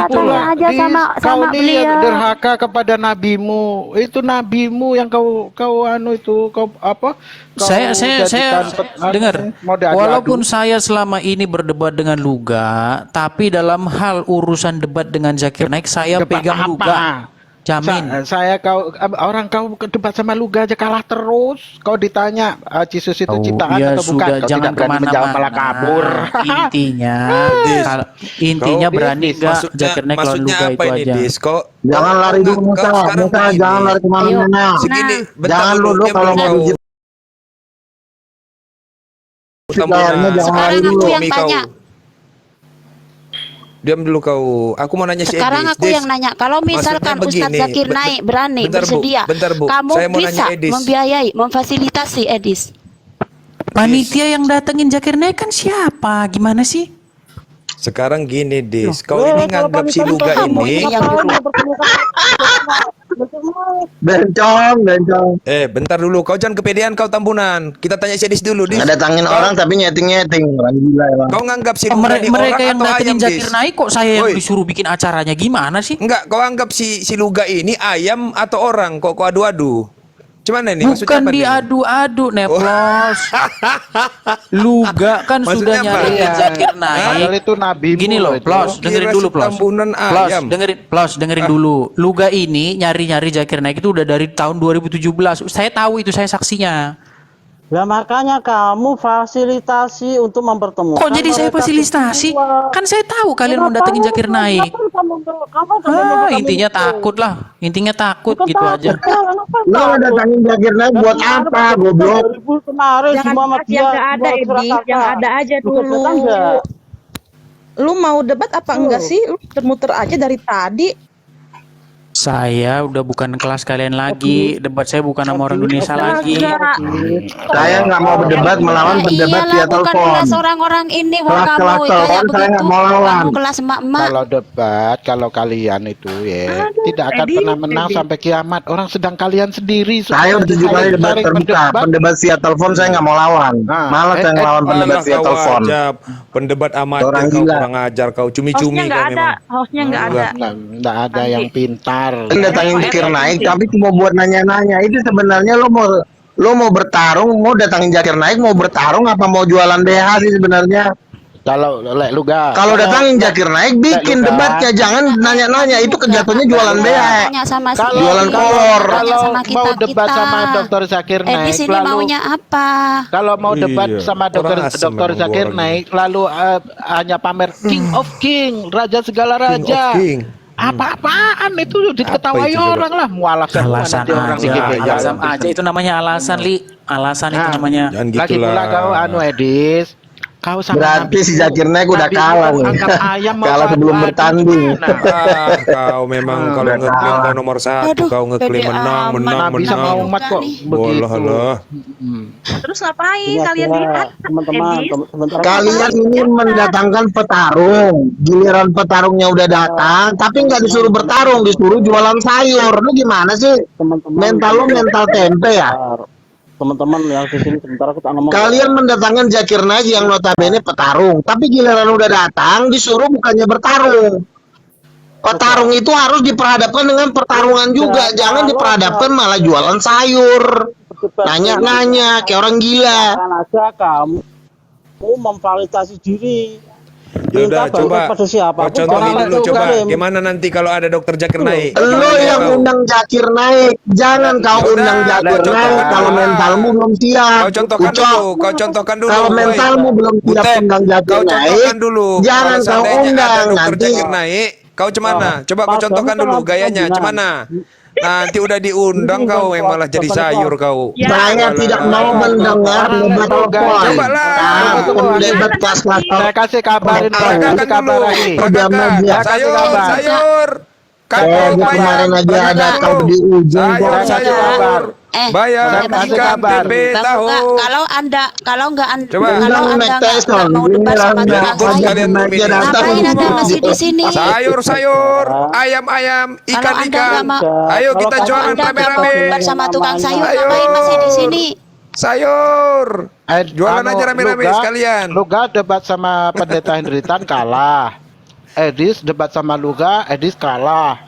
tanya aja sama kau beliau. ini derhaka kepada nabimu. Itu nabimu yang kau anu itu kau apa? Kau Saya jadikan dengar, mau diadu-adu. walaupun saya selama ini berdebat dengan Luga, tapi dalam hal urusan debat dengan Zakir Naik saya Debat pegang apa? Luga. Jamin. Saya orang kau debat sama Luga aja kalah terus. Kau ditanya Yesus itu ciptaan Ya atau bukan? sudah, Kau jangan tidak berani menjawab, malah kabur. Intinya berani nggak Zakir Naik lawan Luga itu aja. Jangan lari dulu, Musa. Musa, jangan lari kemana-mana. Segini, bentar Jangan dulu, dulu dia kalau belum mau tahu. uji. Kayaknya jangan lari Sekarang dulu. aku yang tanya. Diam dulu kau. Aku mau nanya si Sekarang Edis. aku yang nanya. Kalau misalkan maksudnya Ustadz begini, Zakir Naik berani bentar, Bu. bersedia, Bentar, Bu. kamu Saya mau bisa nanya Edis. membiayai, memfasilitasi Edis. Panitia yang datengin Zakir Naik kan siapa? Gimana sih? Sekarang gini, Dis. Kau ini nganggap si Luga ini. Bencong. Bentar dulu. Kau jangan kepedean kau Tambunan. Kita tanya si Edis dulu, Dis. Ngedatangin orang tapi nyeting-nyeting. Orang gila ya. Kau nganggap si Luga ini Mereka orang yang atau datengin ayam, Zakir Dis? Naik kok saya yang Woi. disuruh bikin acaranya, gimana sih? Enggak, kau anggap si Luga ini ayam atau orang? Kok kau adu-adu? Cuman ini maksudnya Bukan apa nih? diadu-adu, Neplos. Luga kan Maksudnya sudah apa? nyariin Iya. Zakir Padahal Naik. itu nabimu. Gini loh, itu. Plos, dengerin Kira dulu, si Plos. Tambunan Plos, ayam. dengerin dulu. Luga ini nyari-nyari Zakir Naik itu udah dari tahun 2017. Saya tahu itu, saya saksinya. Lah makanya kamu fasilitasi untuk mempertemukan. Kok jadi saya mereka fasilitasi? berdua. Kan saya tahu kalian mau datengin Zakir Naik. Intinya takut lah. Intinya takut gitu aja. Lo ngedatangin Zakir Naik buat apa, goblok? Kemarin Jangan semua bahas yang nggak ada, Edi. Yang ada aja dulu. Lu mau debat apa enggak sih? Lu muter-muter aja dari tadi. Saya udah bukan kelas kalian lagi. Debat saya bukan sama orang Indonesia lagi. Saya nggak mau berdebat melawan pendebat via bukan telepon. kelas orang-orang ini, wah Kelas-kelas kamu telepon kayak saya begitu. nggak mau lawan. Kamu kelas emak-emak. Kalau debat, kalau kalian itu ya tidak akan Edi, pernah menang Edi. sampai kiamat. Orang sedang kalian sendiri. Saya udah 7 kali debat saling terbuka. berdebat. Pendebat via telepon saya nggak mau lawan. Nah, Malah saya ngelawan pendebat via telepon. Pendebat amatir Orang kau gila. kurang ajar kau. Cumi-cumi Hostnya kau nggak ada. memang. Hostnya nggak ada. Nggak ada yang pintar. Kan datangin Zakir Naik, tapi cuma buat nanya-nanya. Itu sebenarnya lo mau bertarung, mau datangin Zakir Naik, mau bertarung apa mau jualan BH sih sebenarnya? Kalau Luga. Kalau datangin Zakir Naik, bikin Luga. debatnya, jangan nanya-nanya. Itu kejatuhnya jualan BH. Tanya sama si Jualan Edi. kolor. Tanya Kalau sama mau debat sama Dr. Zakir Edi Naik, sini lalu maunya apa? kalau mau debat Iya, sama orang asem Dr. memang Zakir gua Naik, lalu hanya pamer King of King, Raja segala raja. Apa-apaan itu diketawain itu coba? orang lah, mualafkan Alasan nanti orang aja, dikit alasan aja. Itu namanya alasan, Li. Alasan itu namanya. Jangan Lagi gitulah. pula kau Edis, kau sama Berarti si Zakir Naik udah Nabi kalah mau nih. angkat ayam mau Kalah sebelum adu-adu, bertanding. gimana? Kau memang kalau udah ngeklaim kalah. kau nomor satu, Aduh, kau ngeklaim pede menang, amat. menang, Nabi sama menang. umat kok Bolah, begitu. lah. Terus ngapain Iya, kalian kira, lihat? teman-teman, Edi? sebentar. Kalian ini mendatangkan petarung, giliran petarungnya udah datang, tapi nggak disuruh bertarung, disuruh jualan sayur. Lu gimana sih? Teman-teman. Mental lu mental tempe ya? Teman-teman yang di sini sebentar aku tak ngomong. Kalian mendatangkan Zakir Naik yang notabene petarung, tapi giliran udah datang disuruh bukannya bertarung. Petarung itu harus diperhadapkan dengan pertarungan juga, jangan diperhadapkan malah jualan sayur, nanya-nanya kayak orang gila. Akan aja kamu memvalidasi diri. Ya udah, Minta coba bantuan pada siapa kau pun, contohin jangan dulu coba. kirim. Gimana nanti kalau ada dokter Zakir naik? Lu Gimana yang kau? undang Zakir naik, jangan kau Ya undang udah, Zakir kau naik contohkan kalau dulu. mentalmu belum siap. Kau contohkan Ucok, dulu, kau contohkan dulu. kalau woi. mentalmu belum siap Butet, undang Zakir kau naik, contohkan dulu. jangan Kalau kau seandainya ada undang dokter nanti. Zakir naik, kau cemana? Coba kau contohkan dulu gayanya, cemana? Nanti udah diundang kau yang malah jadi sayur kau. Saya tidak mau mendengar debat telepon. Coba lah. Aku debat kelas-kelas. Saya kasih kabarin, Pak. Peragakan Kasih kabar dulu. lagi. Diam aja. Sayur, sayur. Saya Kangkung, kemarin bayam. aja ada Peragakan kau dulu. di ujung. Sayur, kok. sayur. Bayam, Saya kasih ikan, kabar. tempe, Bang tahu. Luga, kalau nggak Coba. kalau Undang anda Mike Tyson. nggak mau debat sama Giliran tukang bos sayur, kalian Mike begini. datang. ngapain anda masih di sini? Sayur, sayur, ayam, Kalau ikan, anda nggak mau, Ayo kita Kalau jualan anda nggak mau rame-rame. debat sama tukang sayur, Ayo. ngapain masih di sini? Sayur. Jualan aja rame-rame Luga- sekalian. Luga debat sama pendeta Hendritan kalah. Edis debat sama Luga, Edis kalah.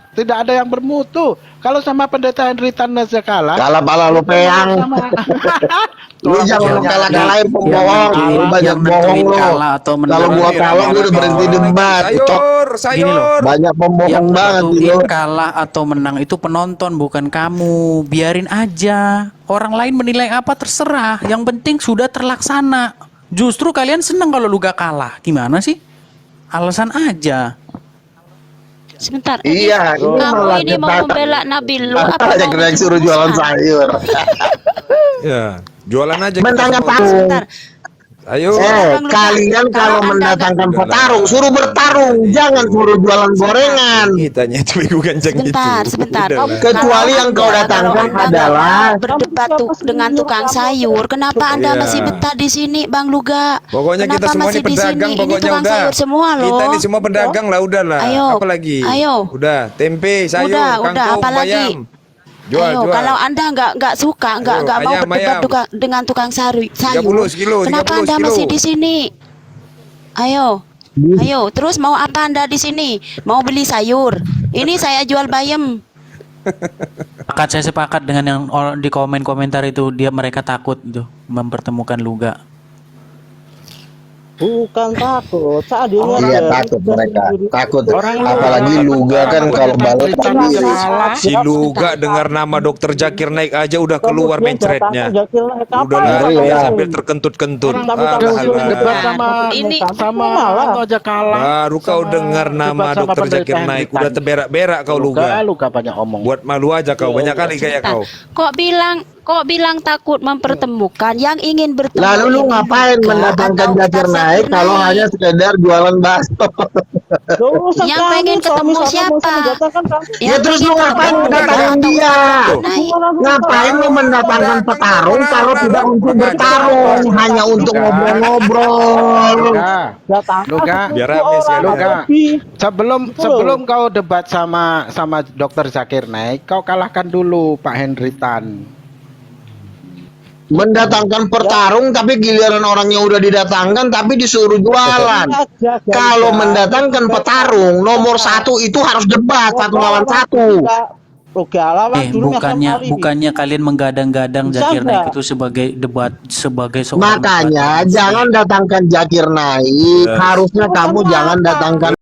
Tidak ada yang bermutu. Kalau sama pendeta Hendritan aja kalah. Kalah pala lu peyang. Lu jangan kalah-kalahin pembohong. Lu banyak bohong lu. Kalau gua kalah gua udah berhenti debat. Ucok. Sayur. Banyak pembohong Yang banget gitu. nentuin kalah atau menang itu penonton, bukan kamu. Biarin aja. Orang lain menilai apa terserah. Yang penting sudah terlaksana. Justru kalian senang kalau Luga kalah. Gimana sih? Alasan aja. Sebentar. Iya, ini Kamu malah ini mau debat. membela Nabil lu apa Yang mau kena suruh jualan sayur. Ya, jualan aja. Mentanggap kita aku. semua. Sebentar. Ayo. Kalian kalau mendatangkan petarung, suruh bertarung, jangan suruh jualan gorengan. Kitanya itu bukan itu. Sebentar. Kecuali yang kau datangkan adalah berdebat dengan tukang sayur. Kenapa anda Iya. masih betah di sini, Bang Luga? Pokoknya kita Kenapa semua masih ini di pedagang, sini? Ini pokoknya tukang udah. sayur semua loh. Kita ini semua pedagang lah, udahlah. Ayo. Apalagi? Ayo. Udah, tempe, sayur, Udah, kangkung, apalagi? bayam. Jual, Ayo, jual. kalau anda nggak suka, nggak Ayo, mau ayam, berdebat ayam. dengan tukang sayur, 30 kilo, kenapa 30 anda kilo. masih di sini? Ayo, terus mau apa anda di sini? Mau beli sayur? Ini saya jual bayam. Saya sepakat dengan yang di komentar itu, mereka takut itu mempertemukan Luga. Bukan takut, saat ini Iya takut mereka, takut. Apalagi Luga kan kalau balik Si Luga dengar nama dokter Zakir naik aja udah keluar mencretnya. Udah Ngeri dia ya. sambil terkentut-kentut. Debat sama Ini atau aja kalah. Baru kau dengar nama debat sama dokter Zakir pendeta naik, Hendritan. udah terberak-berak kau Luga. Luga banyak omong. Buat malu aja kau, banyak kali kayak kau. Kok bilang takut mempertemukan? Yang ingin bertemu. Lalu lu ini ngapain Luga mendatangkan atau Zakir Ustaz naik kalau naik? hanya sekedar jualan bakso? Yang pengen ketemu siapa? Ya terus lu ngapain mendatangkan dia? Ngapain lu mendatangkan petarung kalau tidak untuk bertarung, hanya untuk ngobrol-ngobrol? Luga, Biar rame sekali. Luga. Sebelum kau debat sama dokter Zakir naik, kau kalahkan dulu Pak Hendritan. Mendatangkan petarung tapi giliran orangnya udah didatangkan tapi disuruh jualan. Kalau mendatangkan petarung nomor 1 itu harus debat 1 lawan 1. Bukannya kalian menggadang-gadang Zakir naik itu sebagai debat, sebagai seorang Makanya debat. jangan datangkan Zakir naik. Harusnya kamu jangan datangkan